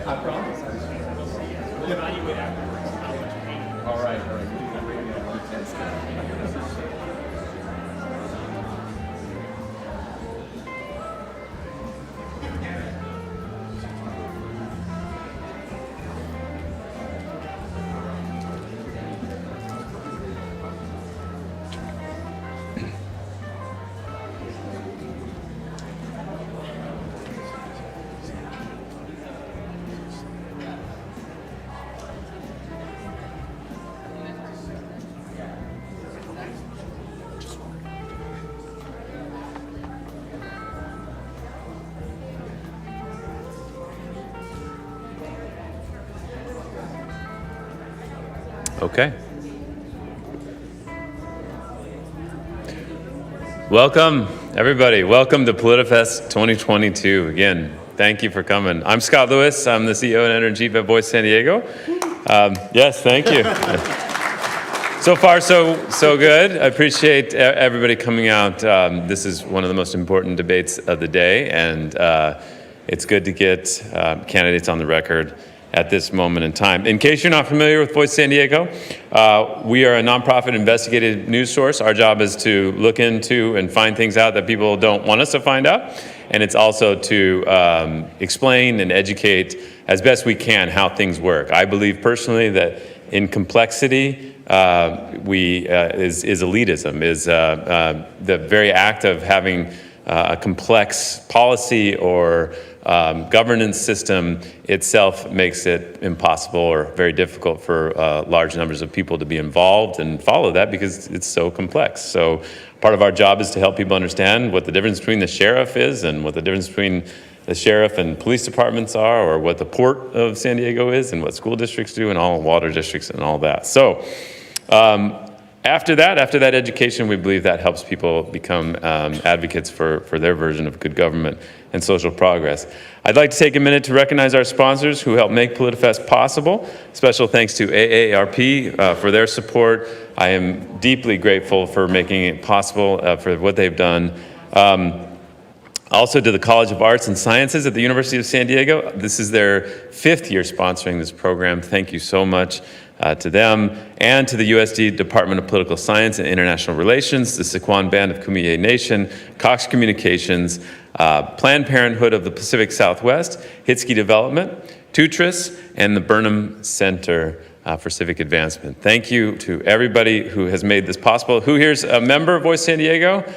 I promise. We'll evaluate afterwards how much pain. All right. Okay. Welcome, everybody. Welcome to Politifest 2022. Again, thank you for coming. I'm Scott Lewis. I'm the CEO and editor-in-chief at Voice San Diego. Yes, thank you. So far, so good. I appreciate everybody coming out. This is one of the most important debates of the day, and it's good to get candidates on the record at this moment in time. In case you're not familiar with Voice San Diego, we are a nonprofit investigative news source. Our job is to look into and find things out that people don't want us to find out. And it's also to explain and educate as best we can how things work. I believe personally that in complexity is elitism, is the very act of having a complex policy or governance system itself makes it impossible or very difficult for large numbers of people to be involved and follow that because it's so complex. So part of our job is to help people understand what the difference between the sheriff is and what the difference between the sheriff and police departments are, or what the Port of San Diego is and what school districts do and all water districts and all that. So after that education, we believe that helps people become advocates for their version of good government and social progress. I'd like to take a minute to recognize our sponsors who help make Politifest possible. Special thanks to AARP for their support. I am deeply grateful for making it possible for what they've done. Also to the College of Arts and Sciences at the University of San Diego. This is their 5th year sponsoring this program. Thank you so much to them, and to the USD Department of Political Science and International Relations, the Sycuan Band of Kumeyaay Nation, Cox Communications, Planned Parenthood of the Pacific Southwest, Hitsky Development, Tutris, and the Burnham Center for Civic Advancement. Thank you to everybody who has made this possible. Who here's a member of Voice San Diego?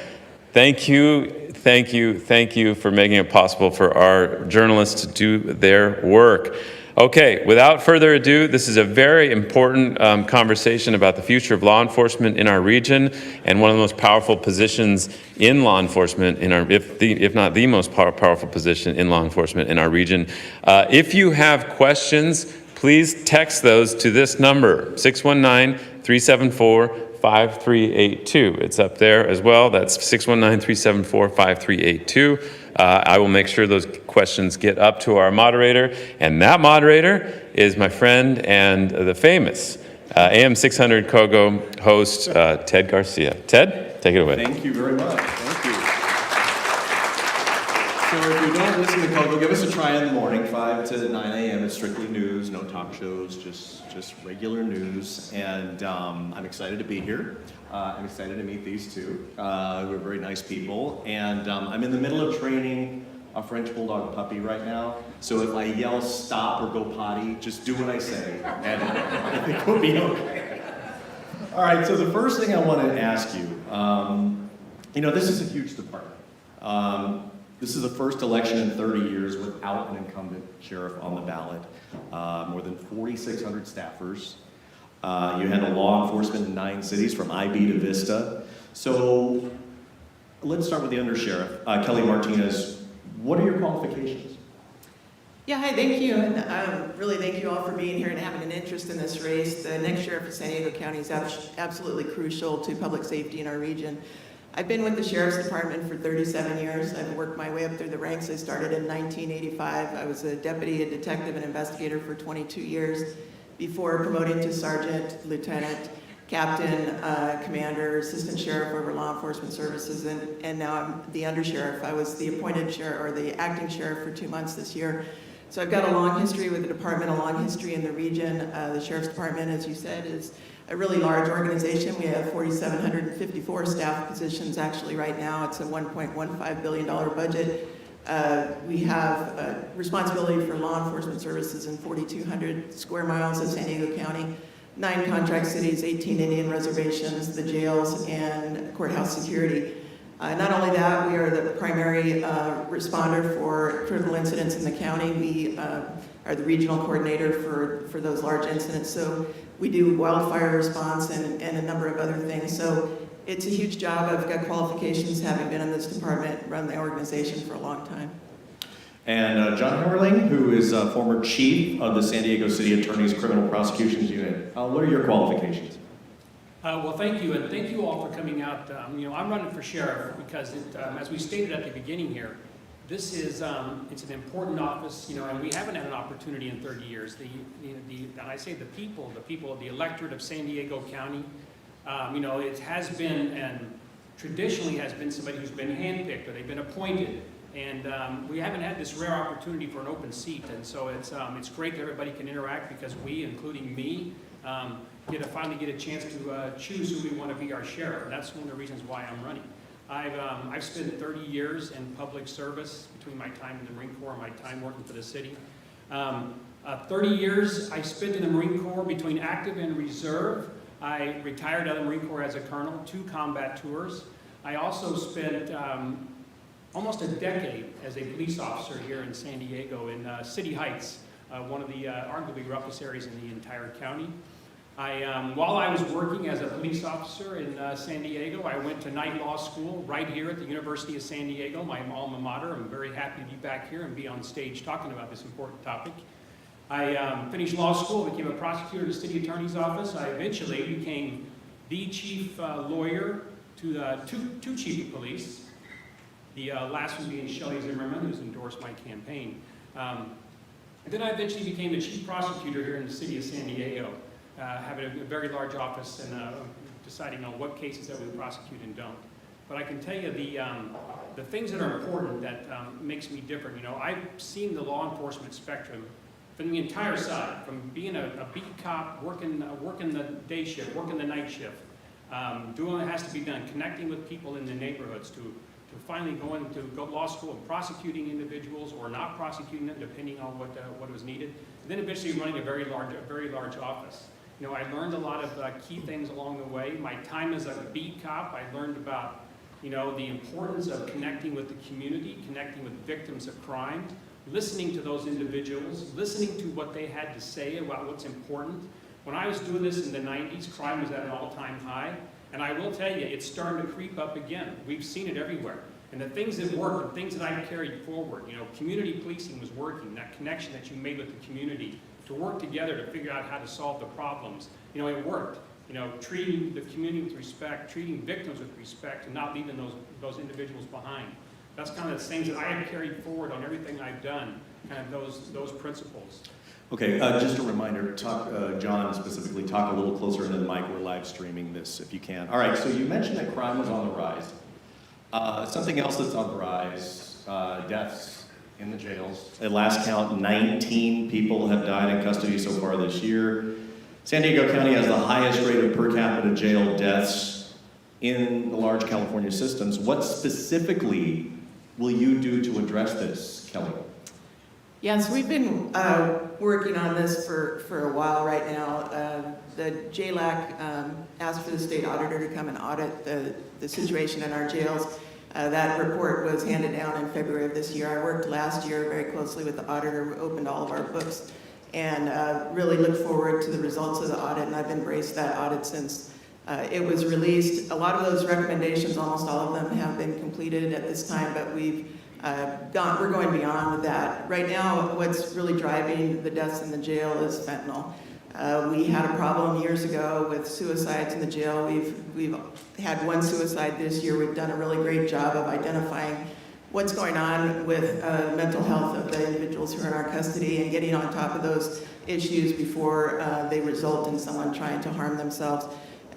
Thank you. Thank you for making it possible for our journalists to do their work. Okay, without further ado, this is a very important conversation about the future of law enforcement in our region, and one of the most powerful positions in law enforcement in our, if not the most powerful position in law enforcement in our region. If you have questions, please text those to this number, 619-374-5382. It's up there as well. That's 619-374-5382. I will make sure those questions get up to our moderator, and that moderator is my friend and the famous AM 600 KOGO host, Ted Garcia. Ted, take it away. Thank you very much. Thank you. So if you don't listen to KOGO, give us a try in the morning, 5 to 9 a.m. It's strictly news, no talk shows, just regular news. And I'm excited to be here. I'm excited to meet these two. We're very nice people. And I'm in the middle of training a French Bulldog puppy right now. So if I yell stop or go potty, just do what I say. And I think we'll be okay. All right, so the first thing I want to ask you, this is a huge department. This is the first election in 30 years without an incumbent sheriff on the ballot. More than 4,600 staffers. You handle law enforcement in 9 cities, from IB to Vista. So let's start with the undersheriff, Kelly Martinez. What are your qualifications? Yeah, hi, thank you, and really thank you all for being here and having an interest in this race. The next sheriff of San Diego County is absolutely crucial to public safety in our region. I've been with the Sheriff's Department for 37 years. I've worked my way up through the ranks. I started in 1985. I was a deputy, a detective, and investigator for 22 years before promoting to sergeant, lieutenant, captain, commander, assistant sheriff over law enforcement services, and now I'm the undersheriff. I was the appointed sheriff, or the acting sheriff, for 2 months this year. So I've got a long history with the department, a long history in the region. The Sheriff's Department, as you said, is a really large organization. We have 4,754 staff positions actually right now. It's a $1.15 billion budget. We have responsibility for law enforcement services in 4,200 square miles of San Diego County, 9 contract cities, 18 Indian reservations, the jails, and courthouse security. Not only that, we are the primary responder for critical incidents in the county. We are the regional coordinator for those large incidents. So we do wildfire response and a number of other things. So it's a huge job. I've got qualifications, having been in this department, run the organization for a long time. And John Hemmerling, who is former chief of the San Diego City Attorney's Criminal Prosecutions Unit. What are your qualifications? Well, thank you, and thank you all for coming out. I'm running for sheriff because, as we stated at the beginning here, this is it's an important office, and we haven't had an opportunity in 30 years. And I say the people of the electorate of San Diego County, it has been and traditionally has been somebody who's been handpicked or they've been appointed, and we haven't had this rare opportunity for an open seat. And so it's great that everybody can interact because we, including me, finally get a chance to choose who we want to be our sheriff. And that's one of the reasons why I'm running. I've spent 30 years in public service between my time in the Marine Corps and my time working for the city. 30 years I spent in the Marine Corps between active and reserve. I retired out of the Marine Corps as a colonel, 2 combat tours. I also spent almost a decade as a police officer here in San Diego in City Heights, one of the arguably roughest areas in the entire county. While I was working as a police officer in San Diego, I went to night law school right here at the University of San Diego, my alma mater. I'm very happy to be back here and be on stage talking about this important topic. I finished law school, became a prosecutor in the city attorney's office. I eventually became the chief lawyer to the two chief of police, the last one being Shelley Zimmerman, who's endorsed my campaign. And then I eventually became the chief prosecutor here in the city of San Diego, having a very large office and deciding on what cases that we prosecute and don't. But I can tell you the things that are important that makes me different. I've seen the law enforcement spectrum from the entire side, from being a beat cop, working the day shift, working the night shift, doing what has to be done, connecting with people in the neighborhoods, to finally going to law school and prosecuting individuals or not prosecuting them, depending on what was needed, and then eventually running a very large office. I learned a lot of key things along the way. My time as a beat cop, I learned about the importance of connecting with the community, connecting with victims of crime, listening to those individuals, listening to what they had to say about what's important. When I was doing this in the 90s, crime was at an all-time high. And I will tell you, it's starting to creep up again. We've seen it everywhere. And the things that work, the things that I carried forward, community policing was working, that connection that you made with the community, to work together to figure out how to solve the problems. It worked. Treating the community with respect, treating victims with respect, and not leaving those individuals behind. That's kind of the things that I have carried forward on everything I've done, kind of those principles. Okay, just a reminder, John specifically, talk a little closer into the mic. We're live streaming this if you can. All right, so you mentioned that crime was on the rise. Something else that's on the rise, deaths in the jails. At last count, 19 people have died in custody so far this year. San Diego County has the highest rate of per capita jail deaths in the large California systems. What specifically will you do to address this, Kelly? Yes, we've been working on this for a while right now. The JLAC asked for the state auditor to come and audit the situation in our jails. That report was handed down in February of this year. I worked last year very closely with the auditor. We opened all of our books and really look forward to the results of the audit, and I've embraced that audit since it was released. A lot of those recommendations, almost all of them, have been completed at this time, but we're going beyond that. Right now, what's really driving the deaths in the jail is fentanyl. We had a problem years ago with suicides in the jail. We've had one suicide this year. We've done a really great job of identifying what's going on with mental health of the individuals who are in our custody and getting on top of those issues before they result in someone trying to harm themselves.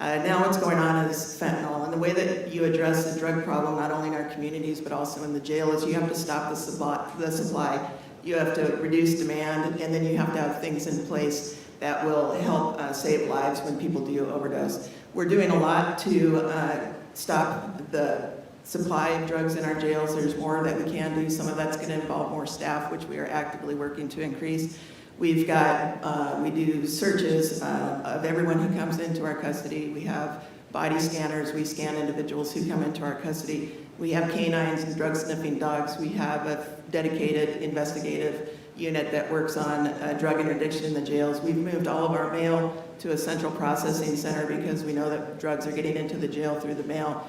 Now what's going on is fentanyl, and the way that you address the drug problem, not only in our communities but also in the jail, is you have to stop the supply. you have to reduce demand, and then you have to have things in place that will help save lives when people do overdose. We're doing a lot to stop the supply of drugs in our jails. There's more that we can do. Some of that's going to involve more staff, which we are actively working to increase. We've got, we do searches of everyone who comes into our custody. We have body scanners. We scan individuals who come into our custody. We have canines and drug sniffing dogs. We have a dedicated investigative unit that works on drug interdiction in the jails. We've moved all of our mail to a central processing center because we know that drugs are getting into the jail through the mail.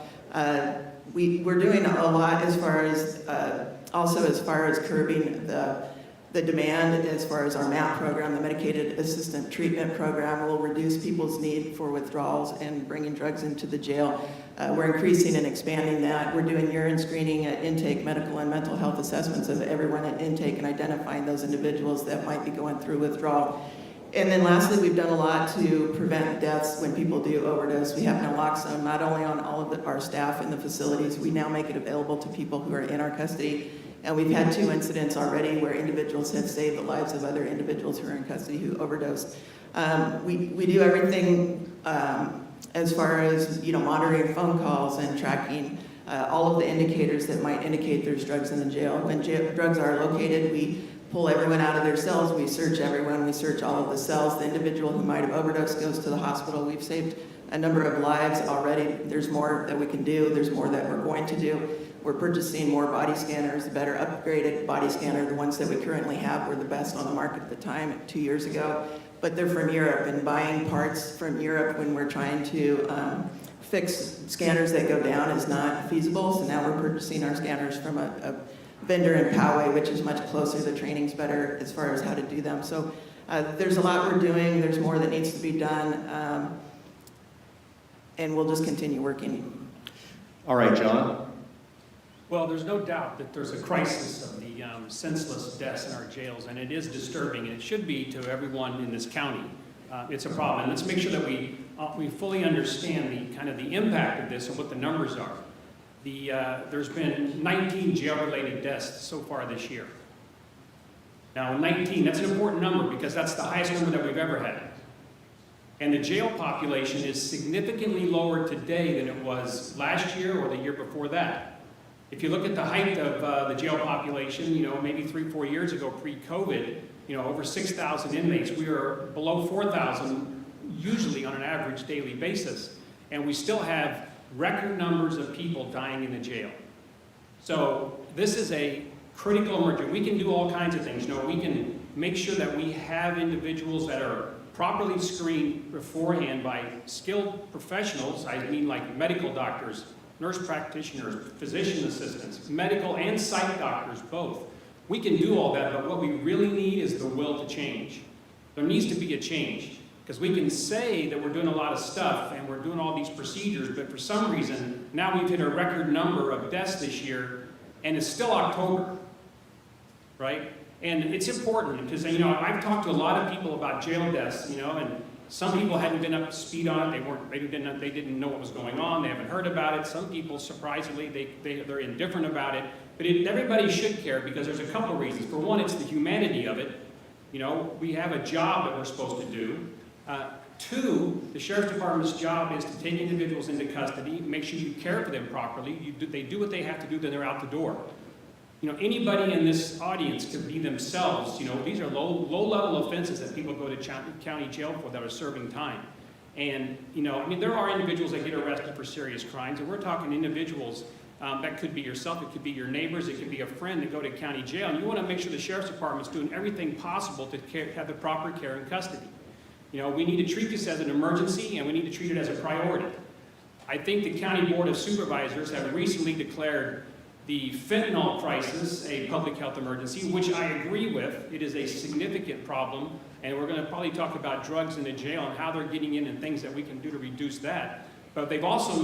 We're doing a lot as far as, also as far as curbing the demand, as far as our MAP program, the Medicated Assistant Treatment Program, will reduce people's need for withdrawals and bringing drugs into the jail. We're increasing and expanding that. We're doing urine screening at intake, medical and mental health assessments of everyone at intake, and identifying those individuals that might be going through withdrawal. And then lastly, we've done a lot to prevent deaths when people do overdose. We have naloxone not only on all of our staff in the facilities, we now make it available to people who are in our custody. And we've had 2 incidents already where individuals have saved the lives of other individuals who are in custody who overdosed. We do everything as far as, you know, monitoring phone calls and tracking all of the indicators that might indicate there's drugs in the jail. When drugs are located, we pull everyone out of their cells, we search everyone, we search all of the cells. The individual who might have overdosed goes to the hospital. We've saved a number of lives already. There's more that we can do. There's more that we're going to do. We're purchasing more body scanners, better upgraded body scanner. The ones that we currently have were the best on the market at the time, 2 years ago, but they're from Europe, and buying parts from Europe when we're trying to fix scanners that go down is not feasible. So now we're purchasing our scanners from a vendor in Poway, which is much closer. The training's better as far as how to do them. So there's a lot we're doing. There's more that needs to be done, and we'll just continue working. All right, John. Well, there's no doubt that there's a crisis of the senseless deaths in our jails, and it is disturbing, and it should be to everyone in this county. It's a problem, and let's make sure that we fully understand the impact of this and what the numbers are. There's been 19 jail-related deaths so far this year. Now, 19, that's an important number because that's the highest number that we've ever had. And the jail population is significantly lower today than it was last year or the year before that. If you look at the height of the jail population, you know, maybe 3-4 years ago, pre-COVID, you know, over 6,000 inmates. We were below 4,000 usually on an average daily basis. And we still have record numbers of people dying in the jail. So this is a critical emergency. We can do all kinds of things. You know, we can make sure that we have individuals that are properly screened beforehand by skilled professionals. I mean, like medical doctors, nurse practitioners, physician assistants, medical and psych doctors, both. We can do all that, but what we really need is the will to change. There needs to be a change, because we can say that we're doing a lot of stuff and we're doing all these procedures, but for some reason, now we've hit a record number of deaths this year, and it's still October, right? And it's important, because, you know, I've talked to a lot of people about jail deaths, you know, and some people hadn't been up to speed on it. They didn't know what was going on. They haven't heard about it. Some people, surprisingly, they're indifferent about it. But everybody should care, because there's a couple of reasons. For one, it's the humanity of it. You know, we have a job that we're supposed to do. Two, the Sheriff's Department's job is to take individuals into custody, make sure you care for them properly. They do what they have to do, then they're out the door. You know, anybody in this audience could be themselves. You know, these are low-level offenses that people go to county jail for that are serving time. And, you know, I mean, there are individuals that get arrested for serious crimes, and we're talking individuals that could be yourself, it could be your neighbors, it could be a friend that go to county jail. And you want to make sure the Sheriff's Department's doing everything possible to have the proper care and custody. You know, we need to treat this as an emergency, and we need to treat it as a priority. I think the County Board of Supervisors have recently declared the fentanyl crisis a public health emergency, which I agree with. It is a significant problem, and we're going to probably talk about drugs in the jail and how they're getting in and things that we can do to reduce that. But they've also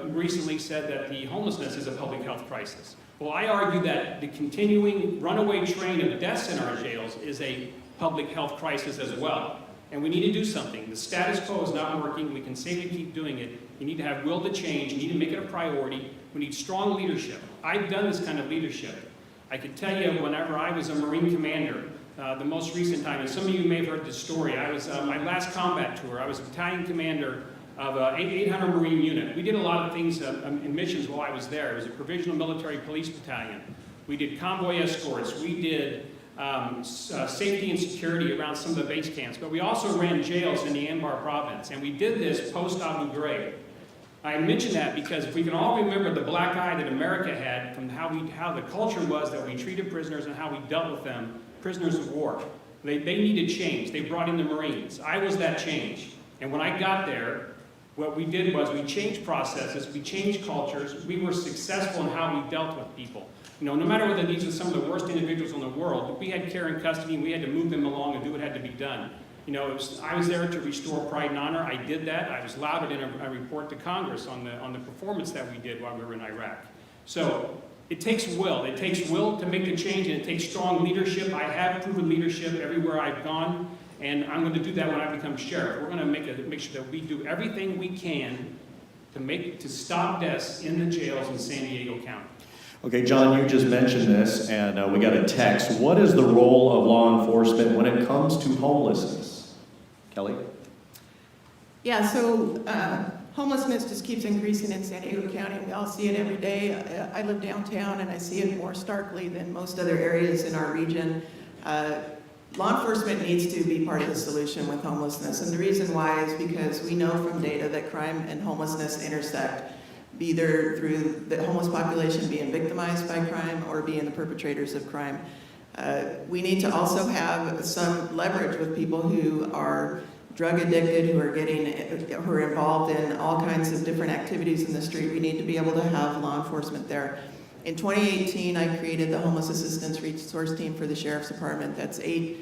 recently said that the homelessness is a public health crisis. Well, I argue that the continuing runaway train of deaths in our jails is a public health crisis as well. And we need to do something. The status quo is not working. We can safely keep doing it. You need to have will to change. You need to make it a priority. We need strong leadership. I've done this kind of leadership. I can tell you, whenever I was a Marine commander, the most recent time, and some of you may have heard this story, I was, my last combat tour, I was a battalion commander of an 800 Marine unit. We did a lot of things in missions while I was there. It was a provisional military police battalion. We did convoy escorts. We did safety and security around some of the base camps, but we also ran jails in the Anbar province, and we did this post-Abu Ghraib. I mention that because if we can all remember the black eye that America had from how the culture was that we treated prisoners and how we dealt with them, prisoners of war. They needed change. They brought in the Marines. I was that change. And when I got there, what we did was we changed processes, we changed cultures, we were successful in how we dealt with people. You know, no matter whether these were some of the worst individuals in the world, we had care and custody and we had to move them along and do what had to be done. You know, I was there to restore pride and honor. I did that. I was lauded in a report to Congress on the performance that we did while we were in Iraq. So it takes will. It takes will to make the change, and it takes strong leadership. I have proven leadership everywhere I've gone, and I'm going to do that when I become sheriff. We're going to make sure that we do everything we can to stop deaths in the jails in San Diego County. Okay, John, you just mentioned this, and we got a text. What is the role of law enforcement when it comes to homelessness? Kelly? Yeah, so homelessness just keeps increasing in San Diego County. We all see it every day. I live downtown, and I see it more starkly than most other areas in our region. Law enforcement needs to be part of the solution with homelessness, and the reason why is because we know from data that crime and homelessness intersect, either through the homeless population being victimized by crime or being the perpetrators of crime. We need to also have some leverage with people who are drug addicted, who are involved in all kinds of different activities in the street. We need to be able to have law enforcement there. In 2018, I created the Homeless Assistance Resource Team for the Sheriff's Department. That's 8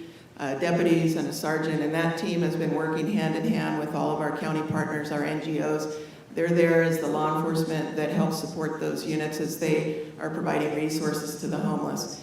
deputies and a sergeant, and that team has been working hand in hand with all of our county partners, our NGOs. They're there as the law enforcement that helps support those units as they are providing resources to the homeless.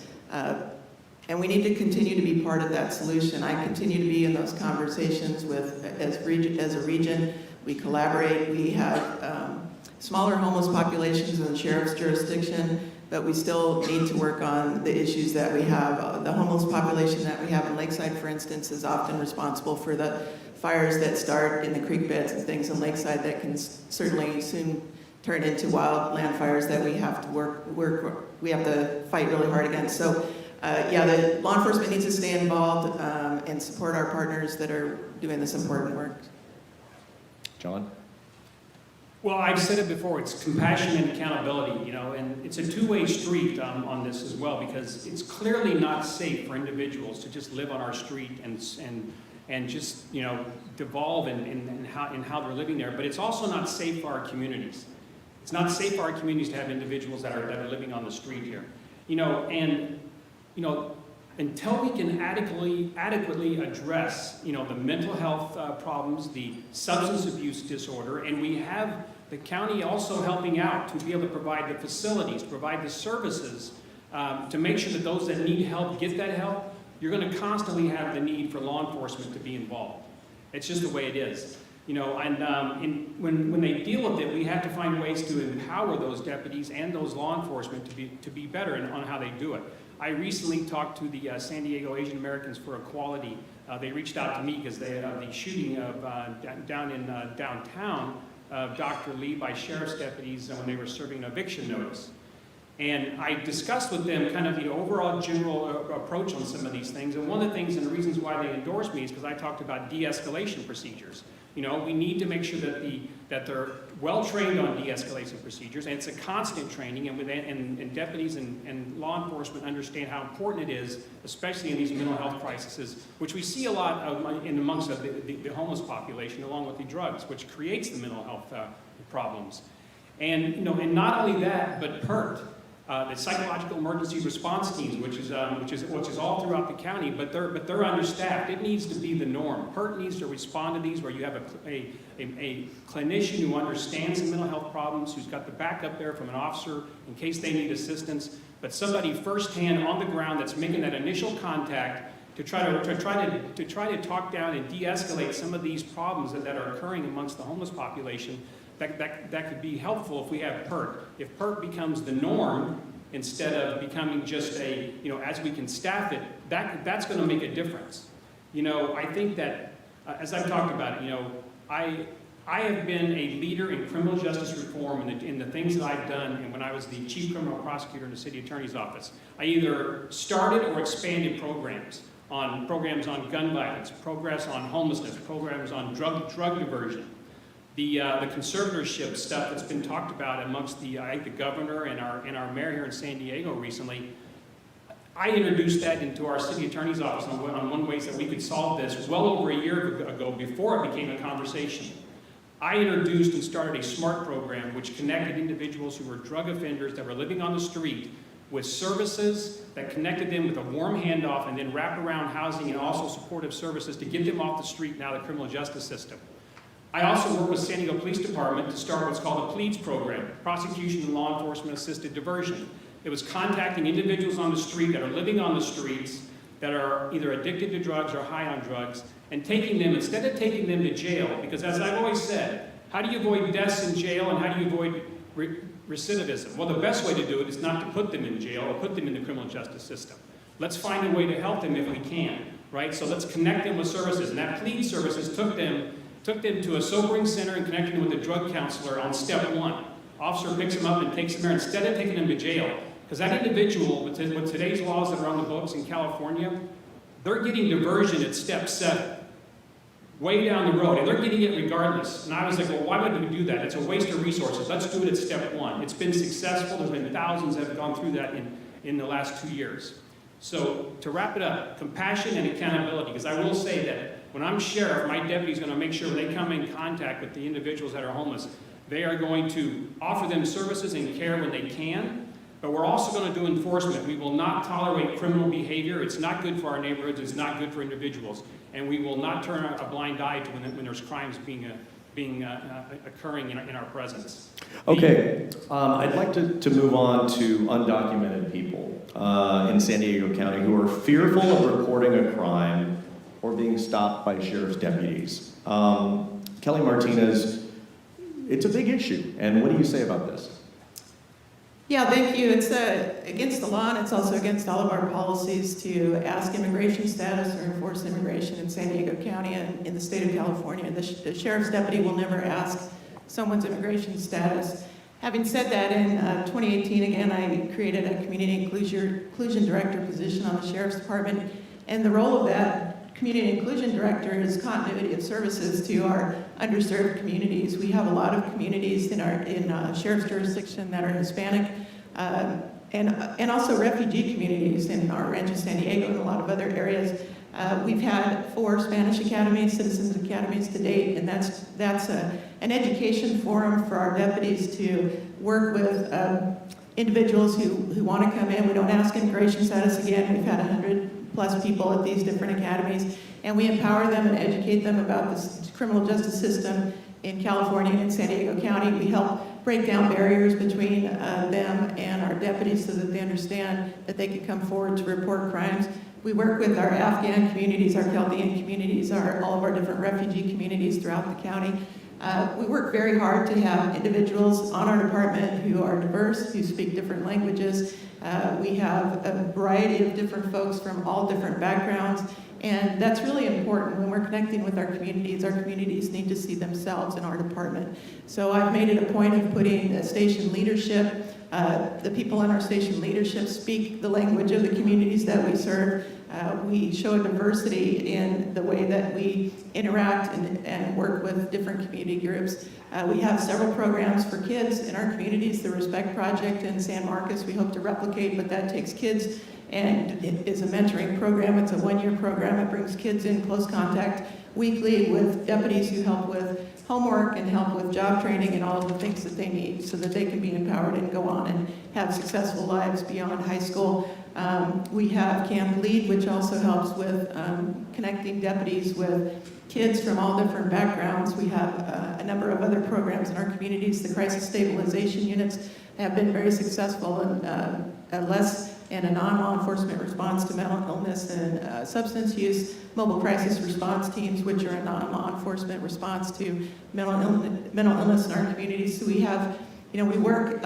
And we need to continue to be part of that solution. I continue to be in those conversations as a region. We collaborate. We have smaller homeless populations in the sheriff's jurisdiction, but we still need to work on the issues that we have. The homeless population that we have in Lakeside, for instance, is often responsible for the fires that start in the creek beds and things in Lakeside that can certainly soon turn into wildland fires that we have to fight really hard against. So yeah, the law enforcement needs to stay involved and support our partners that are doing this important work. John? Well, I've said it before, it's compassion and accountability, you know, and it's a two-way street on this as well, because it's clearly not safe for individuals to just live on our street and just, you know, devolve in how they're living there. But it's also not safe for our communities. It's not safe for our communities to have individuals that are living on the street here. You know, and, you know, until we can adequately address, you know, the mental health problems, the substance abuse disorder, and we have the county also helping out to be able to provide the facilities, provide the services to make sure that those that need help get that help, you're going to constantly have the need for law enforcement to be involved. It's just the way it is. You know, and when they deal with it, we have to find ways to empower those deputies and those law enforcement to be better on how they do it. I recently talked to the San Diego Asian Americans for Equality. They reached out to me because they had the shooting of down in downtown of Dr. Lee by sheriff's deputies when they were serving an eviction notice. And I discussed with them kind of the overall general approach on some of these things. And one of the things and the reasons why they endorsed me is because I talked about de-escalation procedures. You know, we need to make sure that they're well trained on de-escalation procedures, and it's a constant training, and deputies and law enforcement understand how important it is, especially in these mental health crises, which we see a lot of amongst the homeless population, along with the drugs, which creates the mental health problems. And you know, and not only that, but PERT. The psychological emergency response teams, which is all throughout the county, but they're understaffed. It needs to be the norm. PERT needs to respond to these, where you have a clinician who understands the mental health problems, who's got the backup there from an officer in case they need assistance, but somebody firsthand on the ground that's making that initial contact to try to talk down and de-escalate some of these problems that are occurring amongst the homeless population. That could be helpful if we have PERT. If PERT becomes the norm, instead of becoming just a, as we can staff it, that's going to make a difference. I think that, as I've talked about it, I have been a leader in criminal justice reform in the things that I've done, and when I was the chief criminal prosecutor in the city attorney's office. I either started or expanded programs on gun violence, progress on homelessness, programs on drug diversion. The conservatorship stuff that's been talked about amongst the governor and our mayor here in San Diego recently, I introduced that into our city attorney's office on one ways that we could solve this well over a year ago before it became a conversation. I introduced and started a SMART program which connected individuals who were drug offenders that were living on the street with services that connected them with a warm handoff and then wraparound housing and also supportive services to get them off the street and out of the criminal justice system. I also work with San Diego Police Department to start what's called the PLEADS program, Prosecution and Law Enforcement Assisted Diversion. It was contacting individuals on the street that are living on the streets that are either addicted to drugs or high on drugs, and taking them, instead of taking them to jail, because as I've always said, how do you avoid deaths in jail and how do you avoid recidivism? Well, the best way to do it is not to put them in jail or put them in the criminal justice system. Let's find a way to help them if we can, right? So let's connect them with services, and that PLEADS services took them to a sobering center and connected them with a drug counselor on step one. Officer picks them up and takes them there instead of taking them to jail. Because that individual, with today's laws that are on the books in California, they're getting diversion at step 7, way down the road, and they're getting it regardless. And I was like, well, why would we do that? It's a waste of resources. Let's do it at step 1. It's been successful. There's been thousands that have gone through that in the last 2 years. So to wrap it up, compassion and accountability, because I will say that when I'm sheriff, my deputy's going to make sure when they come in contact with the individuals that are homeless, they are going to offer them services and care when they can, but we're also going to do enforcement. We will not tolerate criminal behavior. It's not good for our neighborhoods. It's not good for individuals. And we will not turn a blind eye to when there's crimes occurring in our presence. Okay, I'd like to move on to undocumented people in San Diego County who are fearful of reporting a crime or being stopped by sheriff's deputies. Kelly Martinez, it's a big issue, and what do you say about this? Yeah, thank you. It's against the law, and it's also against all of our policies to ask immigration status or enforce immigration in San Diego County and in the state of California. The sheriff's deputy will never ask someone's immigration status. Having said that, in 2018, again, I created a community inclusion director position on the sheriff's department, and the role of that community inclusion director is continuity of services to our underserved communities. We have a lot of communities in sheriff's jurisdiction that are Hispanic, and also refugee communities in our Rancho San Diego and a lot of other areas. We've had 4 Spanish academies, citizens academies to date, and that's an education forum for our deputies to work with individuals who want to come in. We don't ask immigration status again. We've had 100+ people at these different academies, and we empower them and educate them about the criminal justice system in California and San Diego County. We help break down barriers between them and our deputies so that they understand that they can come forward to report crimes. We work with our Afghan communities, our Chaldean communities, all of our different refugee communities throughout the county. We work very hard to have individuals on our department who are diverse, who speak different languages. We have a variety of different folks from all different backgrounds, and that's really important when we're connecting with our communities. Our communities need to see themselves in our department. So I've made it a point of putting station leadership. The people in our station leadership speak the language of the communities that we serve. We show a diversity in the way that we interact and work with different community groups. We have several programs for kids in our communities. The Respect Project in San Marcos we hope to replicate, but that takes kids and it is a mentoring program. It's a 1-year program. It brings kids in close contact weekly with deputies who help with homework and help with job training and all of the things that they need so that they can be empowered and go on and have successful lives beyond high school. We have Camp Lead, which also helps with connecting deputies with kids from all different backgrounds. We have a number of other programs in our communities. The crisis stabilization units have been very successful in a non-law enforcement response to mental illness and substance use. Mobile crisis response teams, which are a non-law enforcement response to mental illness in our communities. So we have We work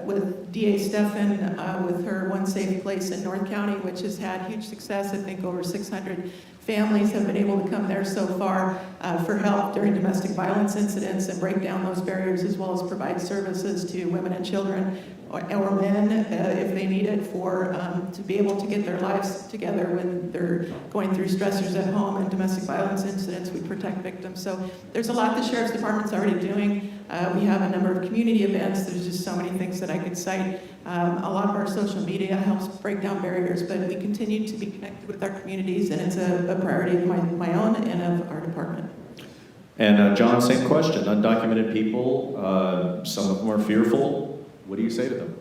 with DA Steffen with her One Safe Place in North County, which has had huge success. I think over 600 families have been able to come there so far for help during domestic violence incidents and break down those barriers, as well as provide services to women and children or men if they need it to be able to get their lives together when they're going through stressors at home and domestic violence incidents. We protect victims. So there's a lot the Sheriff's Department's already doing. We have a number of community events. There's just so many things that I could cite. A lot of our social media helps break down barriers, but we continue to be connected with our communities, and it's a priority of my own and of our department. And John, same question. Undocumented people, some of them are fearful. What do you say to them?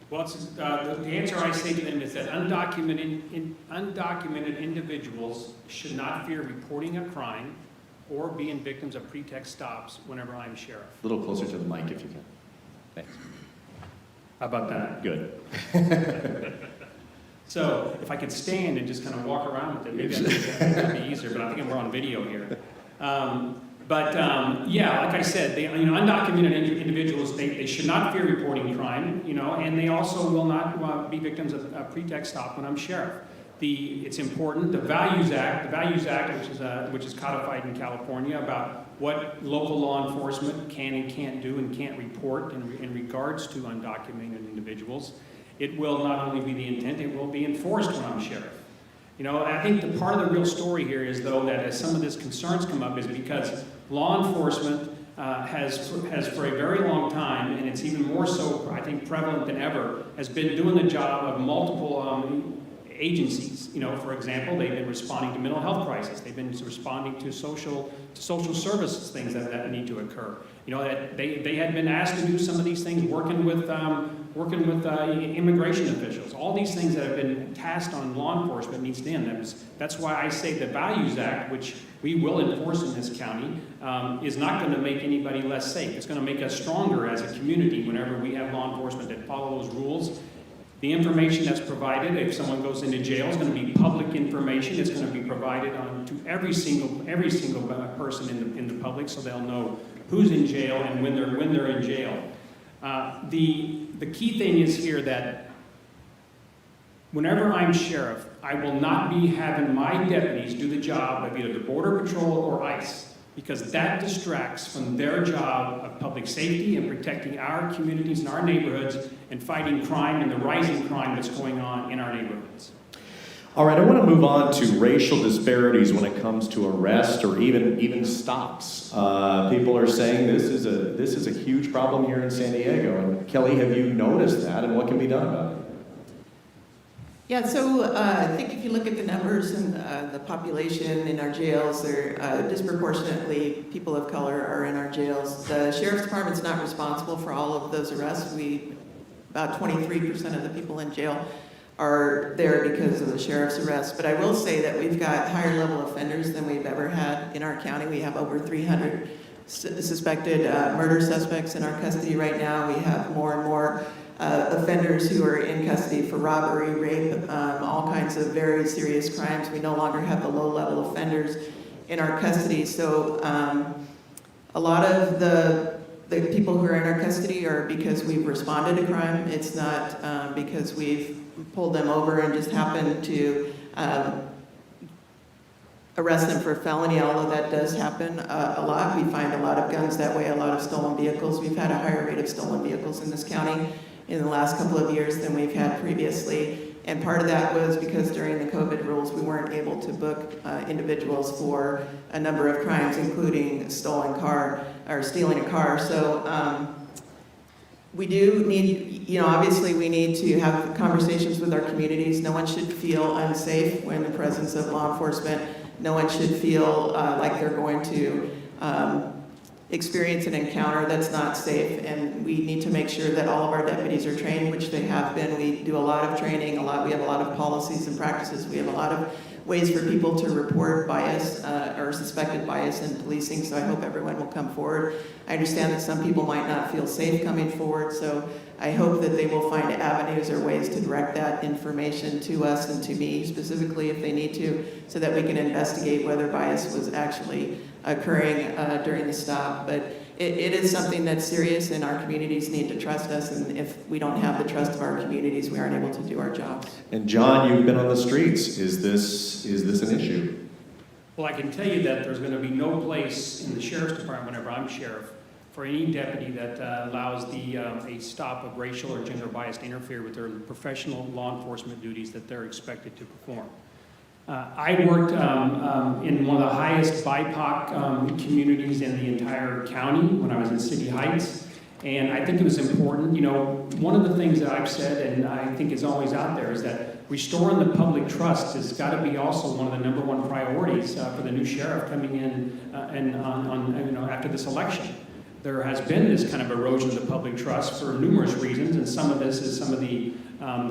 Well, the answer I say to them is that undocumented individuals should not fear reporting a crime or being victims of pretext stops whenever I'm sheriff. A little closer to the mic if you can. Thanks. How about that? Good. So if I could stand and just kind of walk around with it, maybe that'd be easier, but I think we're on video here. Yeah, like I said, undocumented individuals, they should not fear reporting crime, and they also will not be victims of a pretext stop when I'm sheriff. It's important. The Values Act, which is codified in California about what local law enforcement can and can't do and can't report in regards to undocumented individuals. It will not only be the intent, it will be enforced when I'm sheriff. I think the part of the real story here is, though, that as some of these concerns come up is because law enforcement has for a very long time, and it's even more so, I think, prevalent than ever, has been doing the job of multiple agencies. For example, they've been responding to mental health crisis. They've been responding to social services things that need to occur. That they had been asked to do some of these things, working with immigration officials. All these things that have been tasked on law enforcement needs to end. That's why I say the Values Act, which we will enforce in this county, is not going to make anybody less safe. It's going to make us stronger as a community whenever we have law enforcement that follow those rules. The information that's provided, if someone goes into jail, is going to be public information. It's going to be provided to every single person in the public, so they'll know who's in jail and when they're in jail. The key thing is here that whenever I'm sheriff, I will not be having my deputies do the job of either the Border Patrol or ICE, because that distracts from their job of public safety and protecting our communities and our neighborhoods and fighting crime and the rising crime that's going on in our neighborhoods. All right, I want to move on to racial disparities when it comes to arrest or even stops. People are saying this is a huge problem here in San Diego. And Kelly, have you noticed that, and what can be done about it? Yeah, so I think if you look at the numbers and the population in our jails, they're disproportionately people of color are in our jails. The Sheriff's Department's not responsible for all of those arrests. About 23% of the people in jail are there because of the sheriff's arrest. But I will say that we've got higher level offenders than we've ever had in our county. We have over 300 suspected murder suspects in our custody right now. We have more and more offenders who are in custody for robbery, rape, all kinds of very serious crimes. We no longer have the low-level offenders in our custody. So a lot of the people who are in our custody are because we've responded to crime. It's not because we've pulled them over and just happened to arrest them for a felony, although that does happen a lot. We find a lot of guns that way, a lot of stolen vehicles. We've had a higher rate of stolen vehicles in this county in the last couple of years than we've had previously. And part of that was because during the COVID rules, we weren't able to book individuals for a number of crimes, including stealing a car. So we do need, obviously we need to have conversations with our communities. No one should feel unsafe when in the presence of law enforcement. No one should feel like they're going to experience an encounter that's not safe, and we need to make sure that all of our deputies are trained, which they have been. We do a lot of training, we have a lot of policies and practices. We have a lot of ways for people to report bias or suspected bias in policing, so I hope everyone will come forward. I understand that some people might not feel safe coming forward, so I hope that they will find avenues or ways to direct that information to us and to me specifically if they need to, so that we can investigate whether bias was actually occurring during the stop. But it is something that's serious, and our communities need to trust us, and if we don't have the trust of our communities, we aren't able to do our jobs. And John, you've been on the streets. Is this an issue? Well, I can tell you that there's going to be no place in the sheriff's department, whenever I'm sheriff, for any deputy that allows a stop of racial or gender bias to interfere with their professional law enforcement duties that they're expected to perform. I worked in one of the highest BIPOC communities in the entire county when I was in City Heights, and I think it was important. You know, one of the things that I've said, and I think is always out there, is that restoring the public trust has got to be also one of the #1 priorities for the new sheriff coming in after this election. There has been this kind of erosion of the public trust for numerous reasons, and some of this is some of the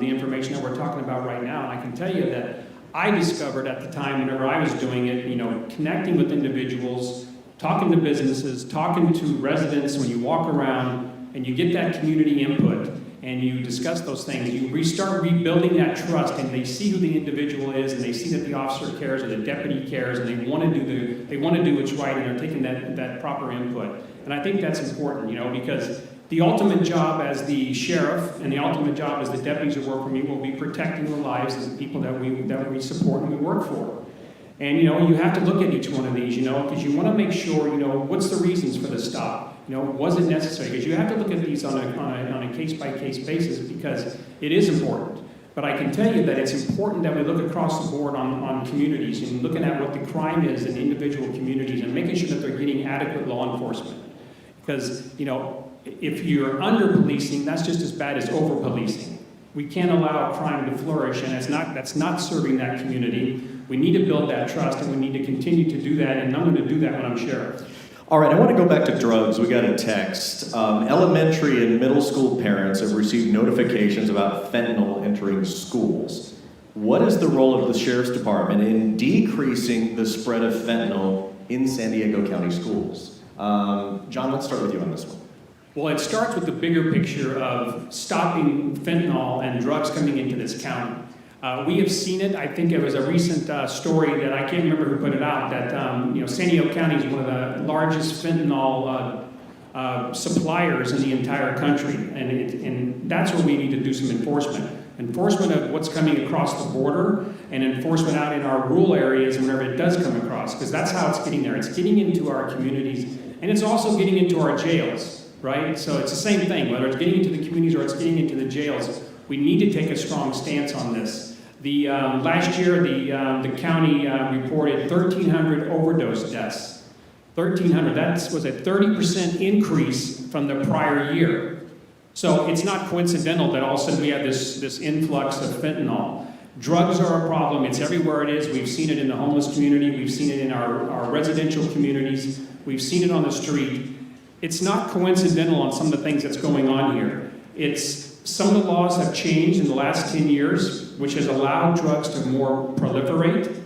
information that we're talking about right now. And I can tell you that I discovered at the time, whenever I was doing it, connecting with individuals, talking to businesses, talking to residents when you walk around and you get that community input and you discuss those things, you restart rebuilding that trust, and they see who the individual is, and they see that the officer cares or the deputy cares, and they want to do what's right, and they're taking that proper input. And I think that's important, because the ultimate job as the sheriff and the ultimate job as the deputies that work for me will be protecting the lives of the people that we support and we work for. And you have to look at each one of these, because you want to make sure, what's the reasons for the stop? Was it necessary? Because you have to look at these on a case-by-case basis, because it is important. But I can tell you that it's important that we look across the board on communities and looking at what the crime is in individual communities and making sure that they're getting adequate law enforcement. Because, if you're under-policing, that's just as bad as over-policing. We can't allow crime to flourish, and that's not serving that community. We need to build that trust, and we need to continue to do that, and I'm going to do that when I'm sheriff. All right, I want to go back to drugs. We got a text. Elementary and middle school parents have received notifications about fentanyl entering schools. What is the role of the Sheriff's Department in decreasing the spread of fentanyl in San Diego County schools? John, let's start with you on this one. Well, it starts with the bigger picture of stopping fentanyl and drugs coming into this county. We have seen it. I think it was a recent story that I can't remember who put it out, that San Diego County is one of the largest fentanyl suppliers in the entire country, and that's where we need to do some enforcement. Enforcement of what's coming across the border, and enforcement out in our rural areas whenever it does come across, because that's how it's getting there. It's getting into our communities, and it's also getting into our jails, right? So it's the same thing, whether it's getting into the communities or it's getting into the jails. We need to take a strong stance on this. Last year, the county reported 1,300 overdose deaths. 1,300, that was a 30% increase from the prior year. So it's not coincidental that all of a sudden we have this influx of fentanyl. Drugs are a problem. It's everywhere it is. We've seen it in the homeless community. We've seen it in our residential communities. We've seen it on the street. It's not coincidental on some of the things that's going on here. Some of the laws have changed in the last 10 years, which has allowed drugs to more proliferate.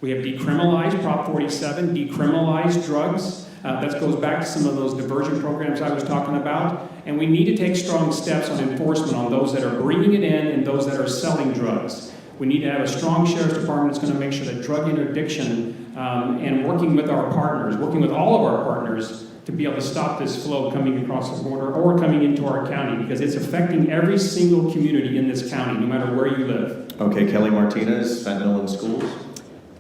We have decriminalized, Prop 47, decriminalized drugs. That goes back to some of those diversion programs I was talking about. And we need to take strong steps on enforcement on those that are bringing it in and those that are selling drugs. We need to have a strong sheriff's department that's going to make sure that drug interdiction and working with our partners, working with all of our partners, to be able to stop this flow coming across the border or coming into our county, because it's affecting every single community in this county, no matter where you live. Okay, Kelly Martinez, fentanyl in schools.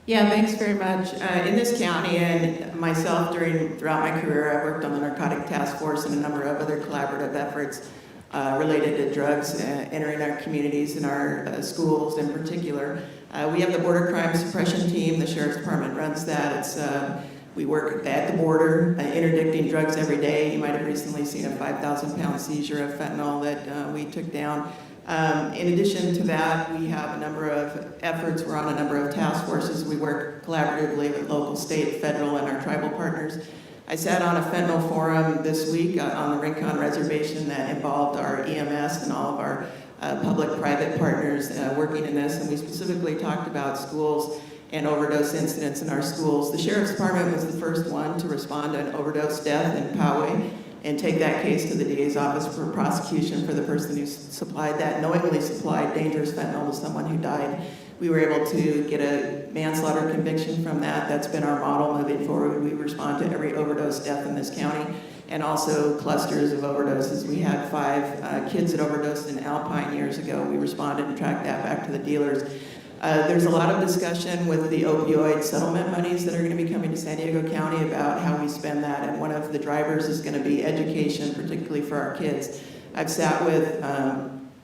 Yeah, thanks very much. In this county and myself throughout my career, I worked on the narcotic task force and a number of other collaborative efforts related to drugs entering our communities and our schools in particular. We have the Border Crime Suppression Team. The Sheriff's Department runs that. We work at the border, interdicting drugs every day. You might have recently seen a 5,000-pound seizure of fentanyl that we took down. In addition to that, we have a number of efforts. We're on a number of task forces. We work collaboratively with local, state, federal, and our tribal partners. I sat on a fentanyl forum this week on the Rincon Reservation that involved our EMS and all of our public-private partners working in this, and we specifically talked about schools and overdose incidents in our schools. The Sheriff's Department was the first one to respond to an overdose death in Poway and take that case to the DA's office for prosecution for the person who knowingly supplied dangerous fentanyl to someone who died. We were able to get a manslaughter conviction from that. That's been our model moving forward. We respond to every overdose death in this county. and also clusters of overdoses. We had 5 kids that overdosed in Alpine years ago. We responded and tracked that back to the dealers. There's a lot of discussion with the opioid settlement monies that are going to be coming to San Diego County about how we spend that, and one of the drivers is going to be education, particularly for our kids. I've sat with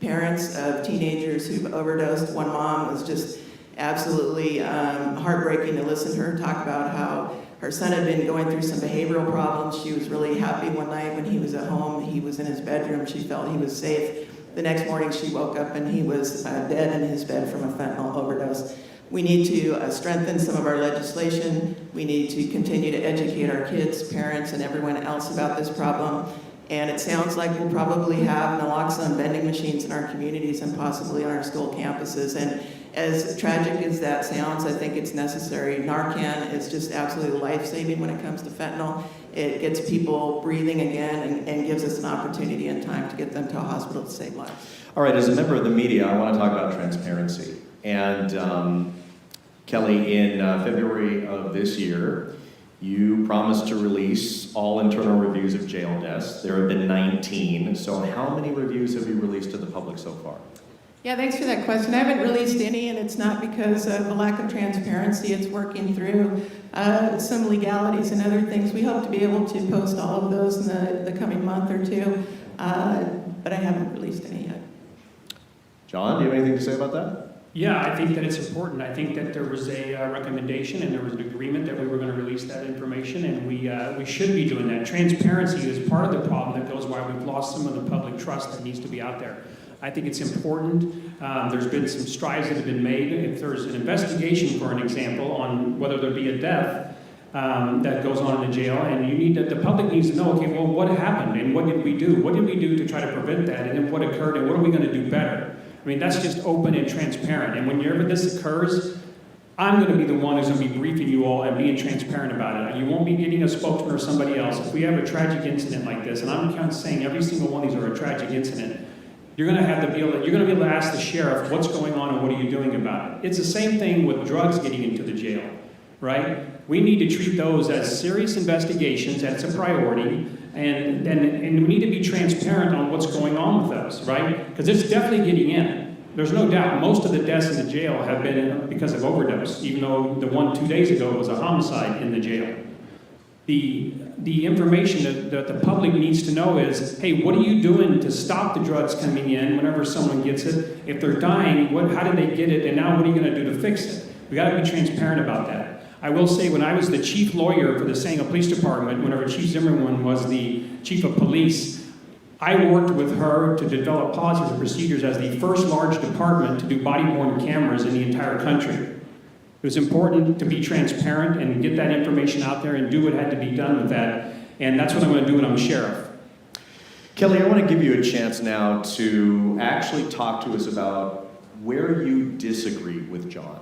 parents of teenagers who've overdosed. One mom was just absolutely heartbreaking to listen to her talk about how her son had been going through some behavioral problems. She was really happy one night when he was at home. He was in his bedroom. She felt he was safe. The next morning she woke up and he was dead in his bed from a fentanyl overdose. We need to strengthen some of our legislation. We need to continue to educate our kids, parents, and everyone else about this problem. And it sounds like we'll probably have naloxone vending machines in our communities and possibly on our school campuses. And as tragic as that sounds, I think it's necessary. Narcan is just absolutely life-saving when it comes to fentanyl. It gets people breathing again and gives us an opportunity and time to get them to a hospital to save lives. All right, as a member of the media, I want to talk about transparency. And Kelly, in February of this year, you promised to release all internal reviews of jail deaths. There have been 19. So how many reviews have you released to the public so far? Yeah, thanks for that question. I haven't released any, and it's not because of a lack of transparency. It's working through some legalities and other things. We hope to be able to post all of those in the coming month or two, but I haven't released any yet. John, do you have anything to say about that? Yeah, I think that it's important. I think that there was a recommendation and there was an agreement that we were going to release that information, and we should be doing that. Transparency is part of the problem that goes why we've lost some of the public trust that needs to be out there. I think it's important. There's been some strides that have been made. If there's an investigation, for an example, on whether there be a death that goes on in the jail, and the public needs to know, okay, well, what happened and what did we do? What did we do to try to prevent that? And then what occurred and what are we going to do better? I mean, that's just open and transparent. And whenever this occurs, I'm going to be the one who's going to be briefing you all and being transparent about it. You won't be getting a spokesman or somebody else. If we have a tragic incident like this, and I'm kind of saying every single one of these are a tragic incident, you're going to be able to ask the sheriff what's going on and what are you doing about it. It's the same thing with drugs getting into the jail, right? We need to treat those as serious investigations. That's a priority, and we need to be transparent on what's going on with those, right? Because it's definitely getting in. There's no doubt most of the deaths in the jail have been because of overdose, even though the one 2 days ago was a homicide in the jail. The information that the public needs to know is, hey, what are you doing to stop the drugs coming in whenever someone gets it? If they're dying, how did they get it? And now what are you going to do to fix it? We got to be transparent about that. I will say, when I was the chief lawyer for the San Diego Police Department, whenever Chief Zimmerman was the chief of police, I worked with her to develop policies and procedures as the first large department to do body-worn cameras in the entire country. It was important to be transparent and get that information out there and do what had to be done with that. And that's what I'm going to do when I'm sheriff. Kelly, I want to give you a chance now to actually talk to us about where you disagree with John.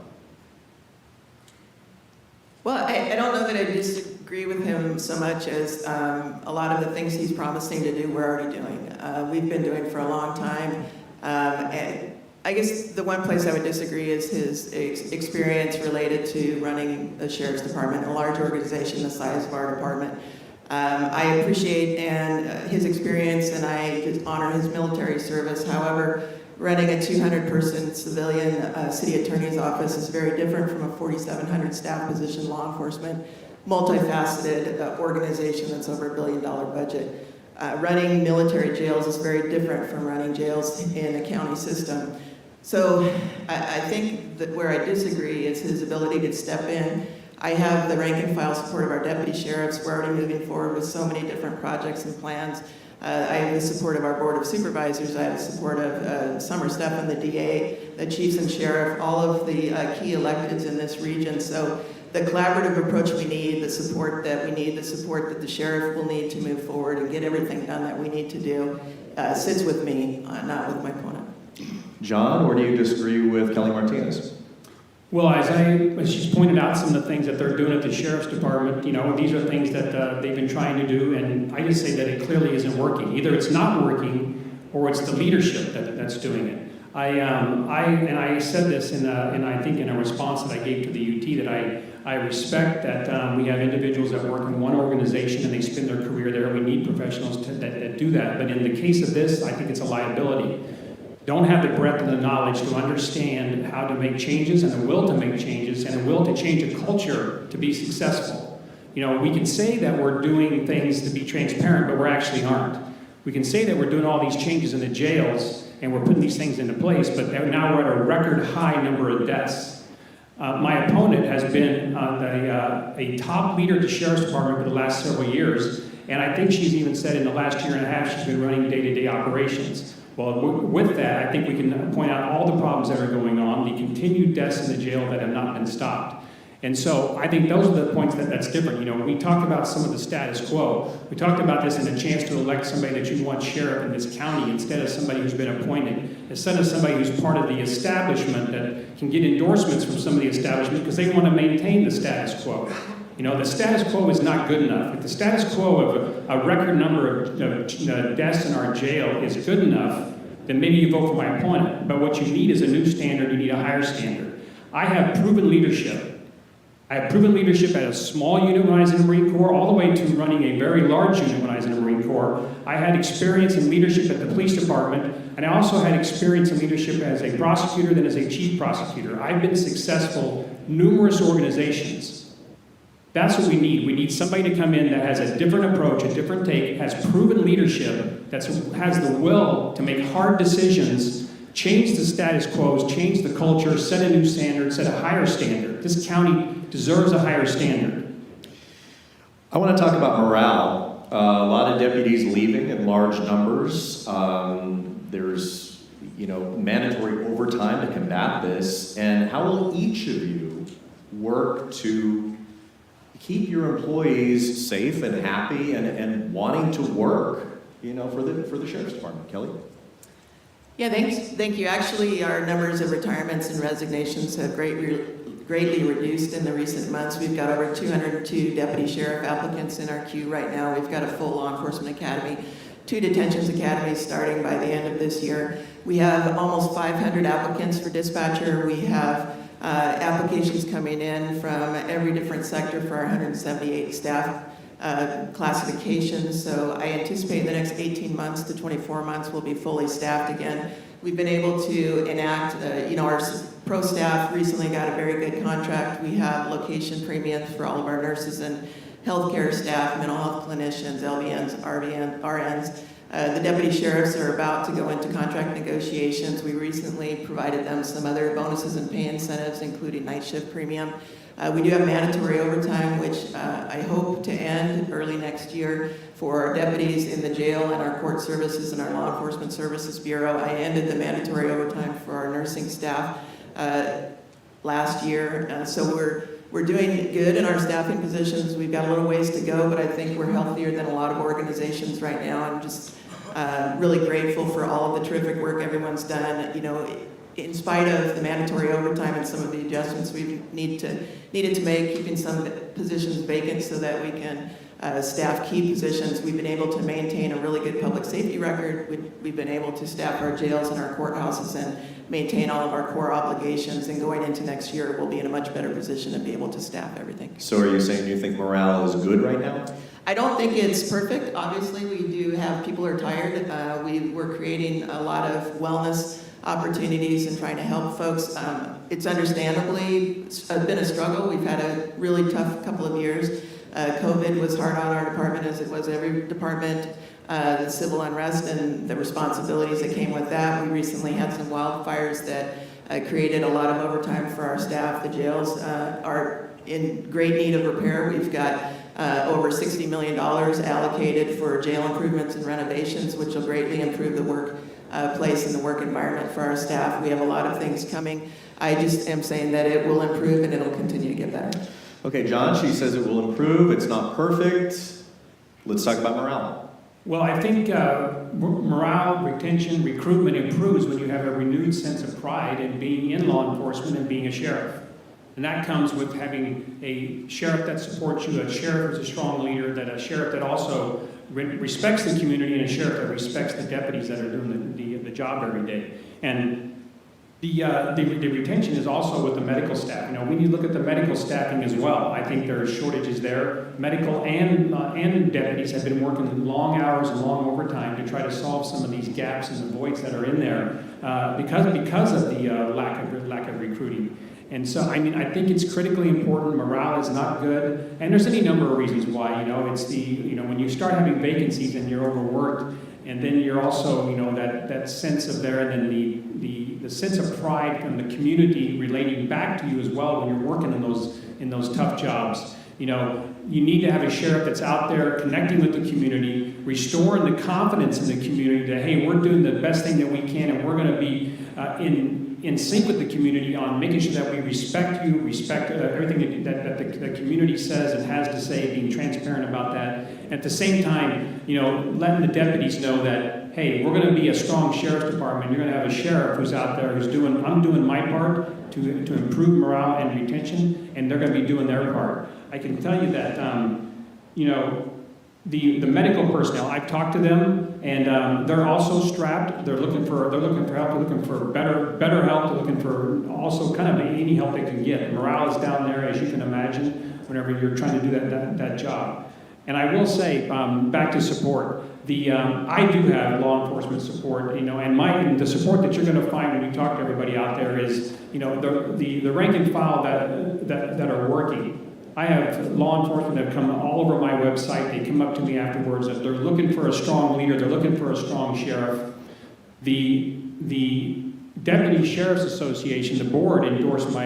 Well, I don't know that I disagree with him so much as a lot of the things he's promising to do, we're already doing. We've been doing for a long time. And I guess the one place I would disagree is his experience related to running the Sheriff's Department, a large organization the size of our department. I appreciate his experience, and I just honor his military service. However, running a 200-person civilian city attorney's office is very different from a 4,700 staff position law enforcement, multifaceted organization that's over $1 billion budget. Running military jails is very different from running jails in a county system. So I think that where I disagree is his ability to step in. I have the rank and file support of our deputy sheriffs. We're already moving forward with so many different projects and plans. I have the support of our board of supervisors. I have the support of Summer Stephan, the DA, the chiefs and sheriff, all of the key electeds in this region. So the collaborative approach we need, the support that we need, the support that the sheriff will need to move forward and get everything done that we need to do sits with me, not with my opponent. John, or do you disagree with Kelly Martinez? Well, as she's pointed out, some of the things that they're doing at the Sheriff's Department, these are things that they've been trying to do, and I just say that it clearly isn't working. Either it's not working, or it's the leadership that's doing it. I said this in I think in a response that I gave to the UT, that I respect that we have individuals that work in one organization and they spend their career there. We need professionals that do that. But in the case of this, I think it's a liability. Don't have the breadth and the knowledge to understand how to make changes and the will to make changes and the will to change a culture to be successful. You know, we can say that we're doing things to be transparent, but we actually aren't. We can say that we're doing all these changes in the jails and we're putting these things into place, but now we're at a record high number of deaths. My opponent has been a top leader at the Sheriff's Department for the last several years, and I think she's even said in the last year and a half she's been running day-to-day operations. Well, with that, I think we can point out all the problems that are going on, the continued deaths in the jail that have not been stopped. And so I think those are the points that's different. You know, we talked about some of the status quo. We talked about this in a chance to elect somebody that you want sheriff in this county instead of somebody who's been appointed, instead of somebody who's part of the establishment that can get endorsements from some of the establishment because they want to maintain the status quo. You know, the status quo is not good enough. If the status quo of a record number of deaths in our jail is good enough, then maybe you vote for my opponent. But what you need is a new standard. You need a higher standard. I have proven leadership. I have proven leadership at a small unit when I was in the Marine Corps, all the way to running a very large unit when I was in the Marine Corps. I had experience in leadership at the police department, and I also had experience in leadership as a prosecutor, then as a chief prosecutor. I've been successful in numerous organizations. That's what we need. We need somebody to come in that has a different approach, a different take, has proven leadership, that has the will to make hard decisions, change the status quo, change the culture, set a new standard, set a higher standard. This county deserves a higher standard. I want to talk about morale. A lot of deputies leaving in large numbers. There's, mandatory overtime to combat this. And how will each of you work to keep your employees safe and happy and wanting to work, for the Sheriff's Department? Kelly? Yeah, thank you. Actually, our numbers of retirements and resignations have greatly reduced in the recent months. We've got over 202 deputy sheriff applicants in our queue right now. We've got a full law enforcement academy, 2 detentions academies starting by the end of this year. We have almost 500 applicants for dispatcher. We have applications coming in from every different sector for our 178 staff classifications. So I anticipate in the next 18 months to 24 months we'll be fully staffed again. We've been able to enact, our pro staff recently got a very good contract. We have location premiums for all of our nurses and healthcare staff, mental health clinicians, LVNs, RNs. The deputy sheriffs are about to go into contract negotiations. We recently provided them some other bonuses and pay incentives, including night shift premium. We do have mandatory overtime, which I hope to end early next year for our deputies in the jail and our court services and our law enforcement services bureau. I ended the mandatory overtime for our nursing staff last year. So we're doing good in our staffing positions. We've got a little ways to go, but I think we're healthier than a lot of organizations right now. I'm just really grateful for all of the terrific work everyone's done. In spite of the mandatory overtime and some of the adjustments we needed to make, keeping some positions vacant so that we can staff key positions, we've been able to maintain a really good public safety record. We've been able to staff our jails and our courthouses and maintain all of our core obligations. And going into next year, we'll be in a much better position to be able to staff everything. So are you saying you think morale is good right now? I don't think it's perfect. Obviously, we do have people who are tired. We're creating a lot of wellness opportunities and trying to help folks. It's understandably been a struggle. We've had a really tough couple of years. COVID was hard on our department, as it was every department. The civil unrest and the responsibilities that came with that. We recently had some wildfires that created a lot of overtime for our staff. The jails are in great need of repair. We've got over $60 million allocated for jail improvements and renovations, which will greatly improve the workplace and the work environment for our staff. We have a lot of things coming. I just am saying that it will improve and it'll continue to get better. Okay, John, she says it will improve. It's not perfect. Let's talk about morale. Well, I think morale, retention, recruitment improves when you have a renewed sense of pride in being in law enforcement and being a sheriff. And that comes with having a sheriff that supports you, a sheriff who's a strong leader, that a sheriff that also respects the community, and a sheriff that respects the deputies that are doing the job every day. And The retention is also with the medical staff. You know, when you look at the medical staffing as well, I think there are shortages there. Medical and deputies have been working long hours and long overtime to try to solve some of these gaps and the voids that are in there because of the lack of recruiting. And so, I mean, I think it's critically important. Morale is not good, and there's any number of reasons why. You know, it's when you start having vacancies and you're overworked, and then you're also, you know, that sense of there, and then the sense of pride from the community relating back to you as well when you're working in those tough jobs. You know, you need to have a sheriff that's out there connecting with the community, restoring the confidence in the community that, hey, we're doing the best thing that we can, and we're going to be in sync with the community on making sure that we respect you, respect everything that the community says and has to say, being transparent about that. At the same time, you know, letting the deputies know that, hey, we're going to be a strong sheriff's department. You're going to have a sheriff who's out there I'm doing my part to improve morale and retention, and they're going to be doing their part. I can tell you that, you know, the medical personnel, I've talked to them, and they're also strapped. They're looking for help. They're looking for better help. They're looking for also kind of any help they can get. Morale is down there, as you can imagine, whenever you're trying to do that job. And I will say, back to support. I do have law enforcement support, you know, and the support that you're going to find when you talk to everybody out there is, you know, the rank and file that are working. I have law enforcement that come all over my website. They come up to me afterwards. They're looking for a strong leader. They're looking for a strong sheriff. The Deputy Sheriff's Association, the board endorsed my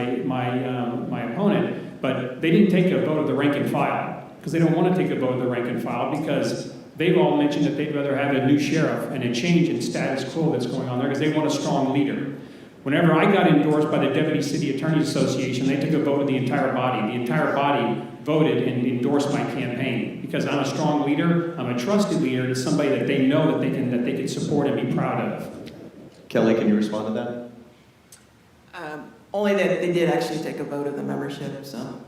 opponent, but they didn't take a vote of the rank and file because they don't want to take a vote of the rank and file because they've all mentioned that they'd rather have a new sheriff and a change in status quo that's going on there because they want a strong leader. Whenever I got endorsed by the Deputy City Attorneys Association, they took a vote of the entire body. The entire body voted and endorsed my campaign because I'm a strong leader, I'm a trusted leader, to somebody that they know that they can support and be proud of. Kelly, can you respond to that? Only that they did actually take a vote of the membership, so,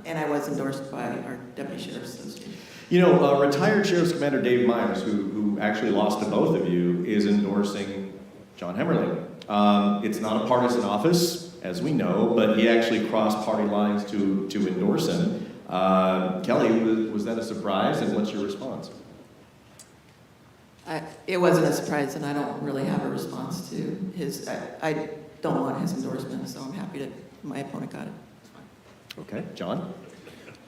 and I was endorsed by our Deputy Sheriff's Association. You know, retired Sheriff's Commander Dave Myers, who actually lost to both of you, is endorsing John Hemmerling. It's not a partisan office, as we know, but he actually crossed party lines to endorse him. Kelly, was that a surprise, and what's your response? It wasn't a surprise, and I don't really have a response to his. I don't want his endorsement, so I'm happy that my opponent got it. Okay, John?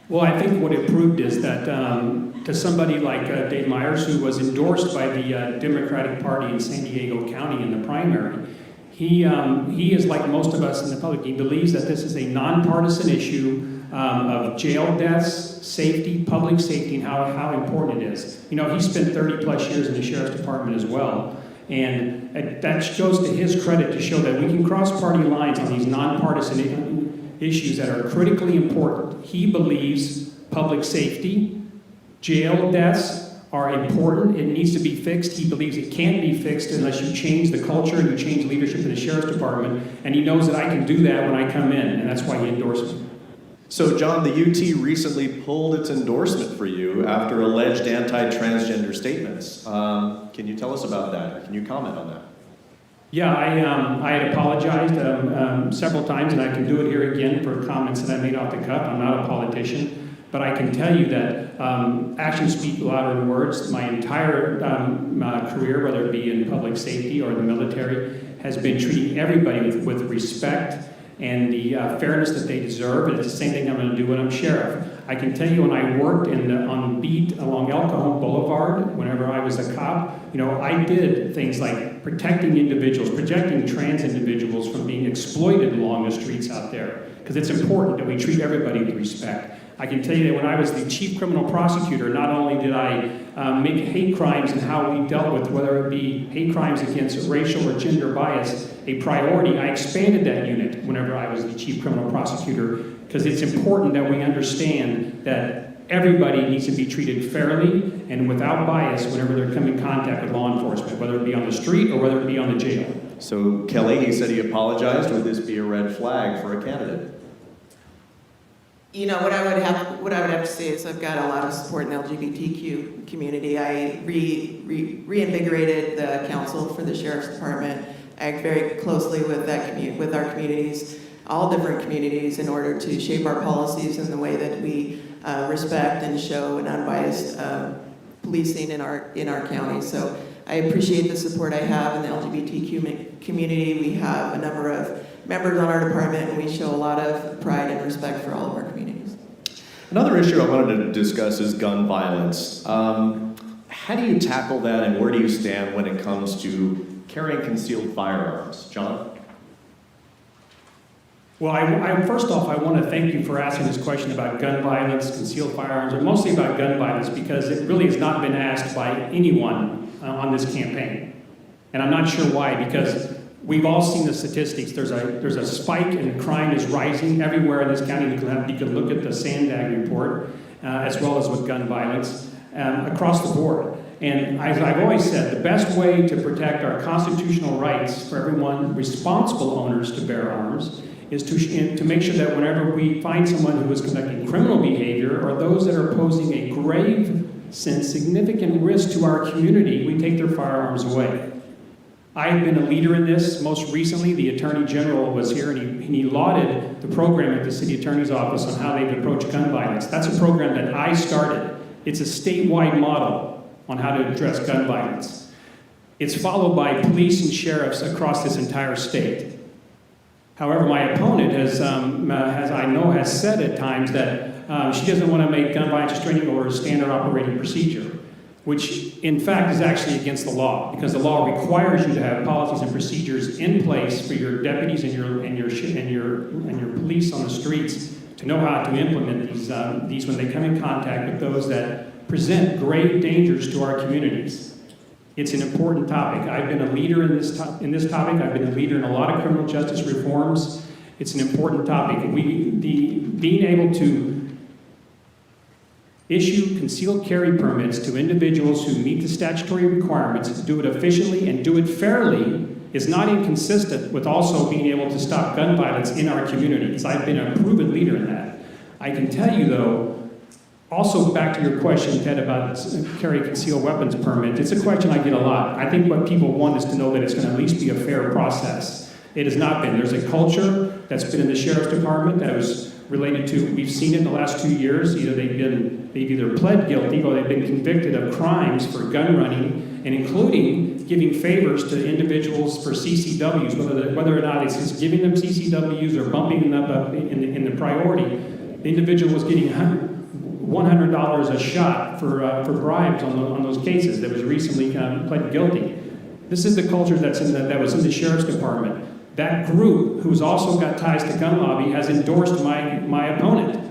Well, I think what it proved is that to somebody like Dave Myers, who was endorsed by the Democratic Party in San Diego County in the primary, he is like most of us in the public. He believes that this is a nonpartisan issue of jail deaths, safety, public safety, and how important it is. You know, he spent 30 plus years in the Sheriff's Department as well. And that goes to his credit to show that we can cross party lines on these nonpartisan issues that are critically important. He believes public safety, jail deaths are important. It needs to be fixed. He believes it can't be fixed unless you change the culture and you change leadership in the Sheriff's Department. And he knows that I can do that when I come in, and that's why he endorsed me. So, John, the UT recently pulled its endorsement for you after alleged anti-transgender statements. Can you tell us about that, or can you comment on that? Yeah, I had apologized several times, and I can do it here again for comments that I made off the cuff. I'm not a politician, but I can tell you that actions speak louder than words. My entire career, whether it be in public safety or the military, has been treating everybody with respect and the fairness that they deserve, and it's the same thing I'm going to do when I'm sheriff. I can tell you when I worked on beat along El Cajon Boulevard, whenever I was a cop, you know, I did things like protecting individuals, protecting trans individuals from being exploited along the streets out there, because it's important that we treat everybody with respect. I can tell you that when I was the chief criminal prosecutor, not only did I make hate crimes and how we dealt with, whether it be hate crimes against racial or gender bias, a priority, I expanded that unit whenever I was the chief criminal prosecutor, because it's important that we understand that everybody needs to be treated fairly and without bias whenever they're coming in contact with law enforcement, whether it be on the street or whether it be on the jail. So, Kelly, he said he apologized. Would this be a red flag for a candidate? You know, what I would have to say is I've got a lot of support in the LGBTQ community. I reinvigorated the council for the Sheriff's Department. act very closely with with our communities, all different communities, in order to shape our policies in the way that we respect and show an unbiased policing in our county. So I appreciate the support I have in the LGBTQ community. We have a number of members on our department, and we show a lot of pride and respect for all of our communities. Another issue I wanted to discuss is gun violence. How do you tackle that, and where do you stand when it comes to carrying concealed firearms? John? Well, first off, I want to thank you for asking this question about gun violence, concealed firearms, and mostly about gun violence, because it really has not been asked by anyone on this campaign. And I'm not sure why, because we've all seen the statistics. There's a spike and crime is rising everywhere in this county. You can look at the Sandag report, as well as with gun violence, across the board. And as I've always said, the best way to protect our constitutional rights for everyone, responsible owners to bear arms, is to make sure that whenever we find someone who is conducting criminal behavior or those that are posing a grave, significant risk to our community, we take their firearms away. I have been a leader in this. Most recently, the Attorney General was here, and he lauded the program at the City Attorney's Office on how they've approached gun violence. That's a program that I started. It's a statewide model on how to address gun violence. It's followed by police and sheriffs across this entire state. However, my opponent has said at times that she doesn't want to make gun violence restraining order a standard operating procedure, which in fact is actually against the law, because the law requires you to have policies and procedures in place for your deputies and your police on the streets to know how to implement these when they come in contact with those that present grave dangers to our communities. It's an important topic. I've been a leader in this topic. I've been a leader in a lot of criminal justice reforms. It's an important topic. Being able to issue concealed carry permits to individuals who meet the statutory requirements, do it efficiently and do it fairly, is not inconsistent with also being able to stop gun violence in our communities. I've been a proven leader in that. I can tell you, though, also back to your question, Ted, about carry concealed weapons permit, it's a question I get a lot. I think what people want is to know that it's going to at least be a fair process. It has not been. There's a culture that's been in the Sheriff's Department that was related to, we've seen it in the last 2 years, they've either pled guilty or they've been convicted of crimes for gun running, and including giving favors to individuals for CCWs, whether or not it's just giving them CCWs or bumping them up in the priority. The individual was getting $100 a shot for bribes on those cases that was recently pled guilty. This is the culture that was in the Sheriff's Department. That group, who's also got ties to gun lobby, has endorsed my opponent.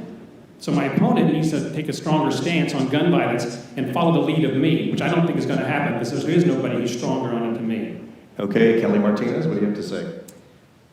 So my opponent needs to take a stronger stance on gun violence and follow the lead of me, which I don't think is going to happen, because there is nobody who's stronger on it than me. Okay, Kelly Martinez, what do you have to say?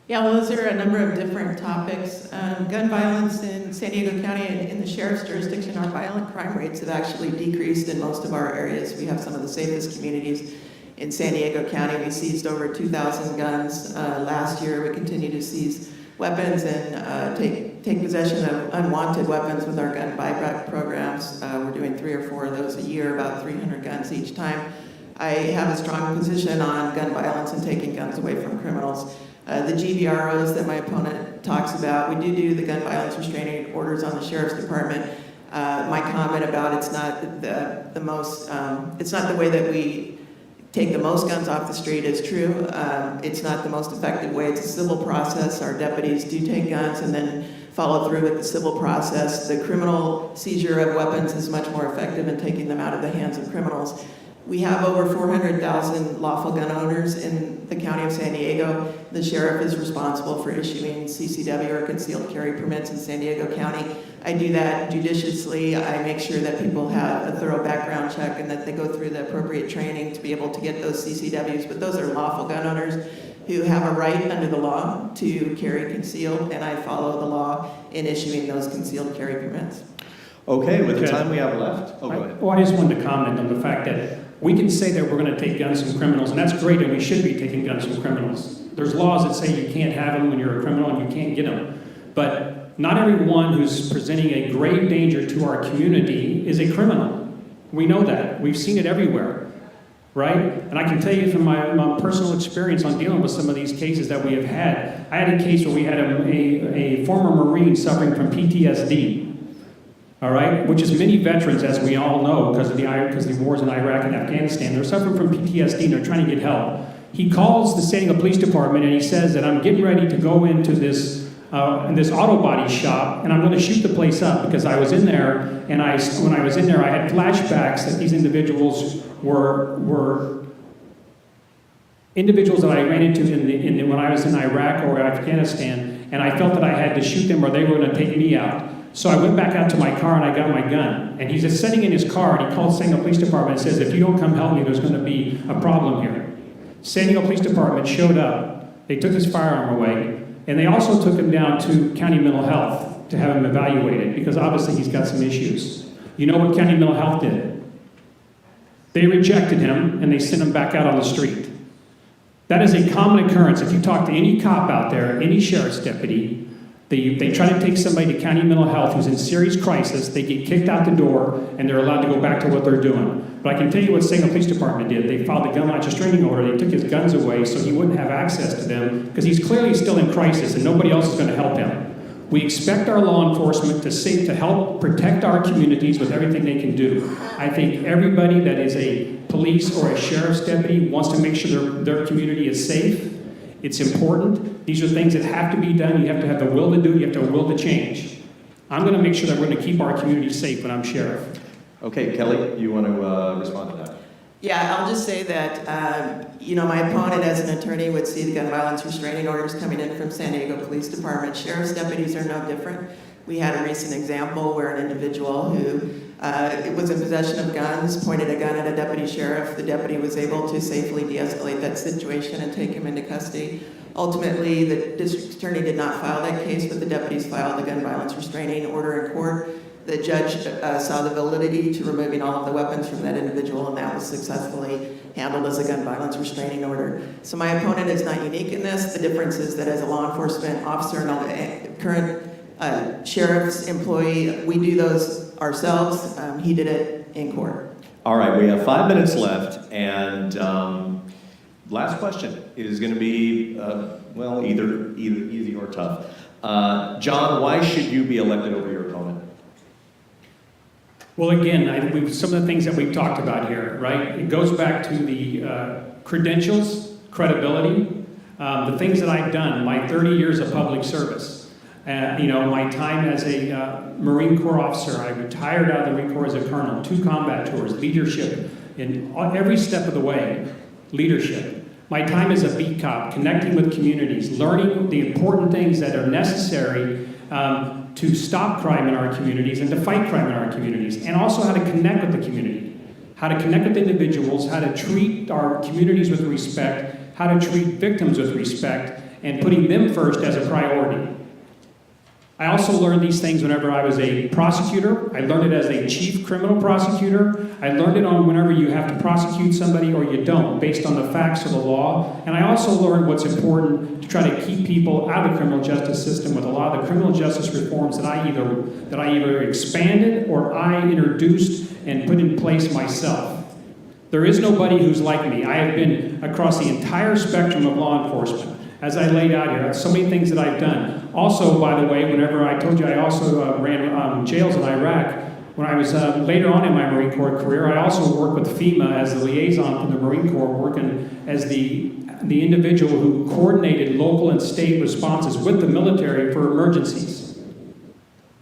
Yeah, well, those are a number of different topics. Gun violence in San Diego County and in the sheriff's jurisdiction, our violent crime rates have actually decreased in most of our areas. We have some of the safest communities in San Diego County. We seized over 2,000 guns last year. We continue to seize weapons and take possession of unwanted weapons with our gun buyback programs. We're doing 3 or 4 of those a year, about 300 guns each time. I have a strong position on gun violence and taking guns away from criminals. The GVROs that my opponent talks about, we do the gun violence restraining orders on the Sheriff's Department. My comment about it's not the most, it's not the way that we take the most guns off the street is true. It's not the most effective way. It's a civil process. Our deputies do take guns and then follow through with the civil process. The criminal seizure of weapons is much more effective in taking them out of the hands of criminals. We have over 400,000 lawful gun owners in the county of San Diego. The sheriff is responsible for issuing CCW or concealed carry permits in San Diego County. I do that judiciously. I make sure that people have a thorough background check and that they go through the appropriate training to be able to get those CCWs. But those are lawful gun owners who have a right under the law to carry concealed, and I follow the law in issuing those concealed carry permits. Okay, with the time we have left. Oh, go ahead. Well, I just wanted to comment on the fact that we can say that we're going to take guns from criminals, and that's great, and we should be taking guns from criminals. There's laws that say you can't have them when you're a criminal and you can't get them. But not everyone who's presenting a grave danger to our community is a criminal. We know that. We've seen it everywhere. right? And I can tell you from my personal experience on dealing with some of these cases that we have had. I had a case where we had a former Marine suffering from PTSD, all right, which is many veterans, as we all know, because of the wars in Iraq and Afghanistan, they're suffering from PTSD and they're trying to get help. He calls the San Diego Police Department and he says that I'm getting ready to go into this auto body shop and I'm going to shoot the place up because I was in there and when I was in there I had flashbacks that these individuals were individuals that I ran into when I was in Iraq or Afghanistan, and I felt that I had to shoot them or they were going to take me out. So I went back out to my car and I got my gun. And he's just sitting in his car and he called San Diego Police Department and says, if you don't come help me, there's going to be a problem here. San Diego Police Department showed up. They took his firearm away. And they also took him down to County Mental Health to have him evaluated because obviously he's got some issues. You know what County Mental Health did? They rejected him and they sent him back out on the street. That is a common occurrence. If you talk to any cop out there, any sheriff's deputy, they try to take somebody to County Mental Health who's in serious crisis, they get kicked out the door, and they're allowed to go back to what they're doing. But I can tell you what San Diego Police Department did. They filed a gun latch restraining order. They took his guns away so he wouldn't have access to them because he's clearly still in crisis and nobody else is going to help him. We expect our law enforcement to help protect our communities with everything they can do. I think everybody that is a police or a sheriff's deputy wants to make sure their community is safe. It's important. These are things that have to be done. You have to have the will to do it. You have to have the will to change. I'm going to make sure that we're going to keep our community safe when I'm sheriff. Okay, Kelly, you want to respond to that? Yeah, I'll just say that, my opponent as an attorney would see the gun violence restraining orders coming in from San Diego Police Department. Sheriff's deputies are no different. We had a recent example where an individual who was in possession of guns pointed a gun at a deputy sheriff. The deputy was able to safely de-escalate that situation and take him into custody. Ultimately, the district attorney did not file that case, but the deputies filed the gun violence restraining order in court. The judge saw the validity to removing all of the weapons from that individual, and that was successfully handled as a gun violence restraining order. So my opponent is not unique in this. The difference is that as a law enforcement officer and a current sheriff's employee, we do those ourselves. He did it in court. All right, we have 5 minutes left, and last question is going to be, either easy or tough. John, why should you be elected over your opponent? Well, again, some of the things that we've talked about here, right? It goes back to the credentials, credibility, the things that I've done, my 30 years of public service. My time as a Marine Corps officer, I retired out of the Marine Corps as a colonel, 2 combat tours, leadership in every step of the way, leadership. My time as a beat cop, connecting with communities, learning the important things that are necessary to stop crime in our communities and to fight crime in our communities, and also how to connect with the community, how to connect with individuals, how to treat our communities with respect, how to treat victims with respect, and putting them first as a priority. I also learned these things whenever I was a prosecutor. I learned it as a chief criminal prosecutor. I learned it on whenever you have to prosecute somebody or you don't, based on the facts of the law. And I also learned what's important to try to keep people out of the criminal justice system with a lot of the criminal justice reforms that I either expanded or I introduced and put in place myself. There is nobody who's like me. I have been across the entire spectrum of law enforcement. As I laid out here, so many things that I've done. Also, by the way, whenever I told you I also ran jails in Iraq, when I was later on in my Marine Corps career, I also worked with FEMA as the liaison for the Marine Corps, working as the individual who coordinated local and state responses with the military for emergencies.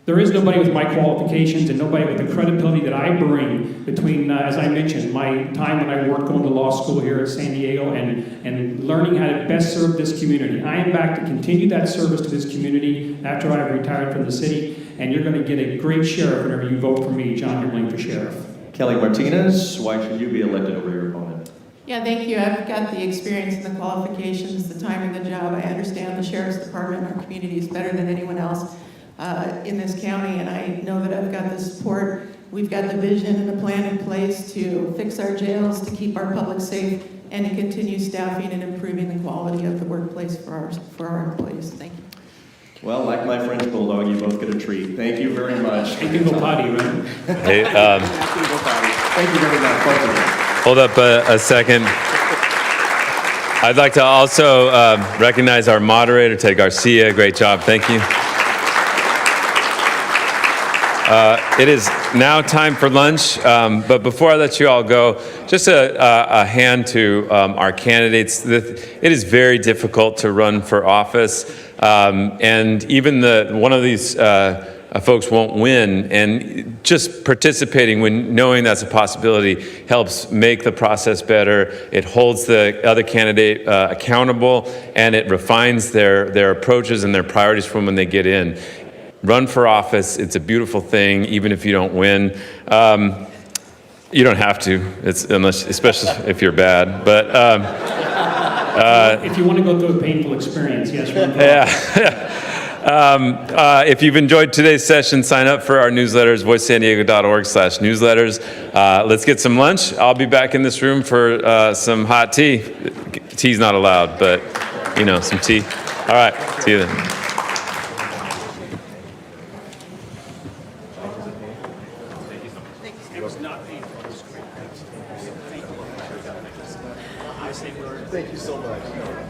There is nobody with my qualifications and nobody with the credibility that I bring between, as I mentioned, my time when I worked going to law school here at San Diego and learning how to best serve this community. I am back to continue that service to this community after I've retired from the city, and you're going to get a great sheriff whenever you vote for me, John Hemmerling, for sheriff. Kelly Martinez, why should you be elected over your opponent? Yeah, thank you. I've got the experience and the qualifications, the time of the job. I understand the sheriff's department, our community is better than anyone else in this county, and I know that I've got the support. We've got the vision and the plan in place to fix our jails, to keep our public safe, and to continue staffing and improving the quality of the workplace for our employees. Thank you. Well, like my French bulldog, you both get a treat. Thank you very much. You can go potty, right? Hey, Thank you very much. hold up a second. I'd like to also recognize our moderator, Ted Garcia. Great job. Thank you. It is now time for lunch, but before I let you all go, just a hand to our candidates. It is very difficult to run for office, and even one of these folks won't win, and just participating when knowing that's a possibility helps make the process better. It holds the other candidate accountable, and it refines their approaches and their priorities from when they get in. Run for office. It's a beautiful thing, even if you don't win. You don't have to, especially if you're bad. But If you want to go through a painful experience, yes. If you've enjoyed today's session, sign up for our newsletters, voicesandiego.org/newsletters. Let's get some lunch. I'll be back in this room for some hot tea. Tea's not allowed, but some tea. All right, see you then. It was not painful. It was great. Thank you. Thank you so much.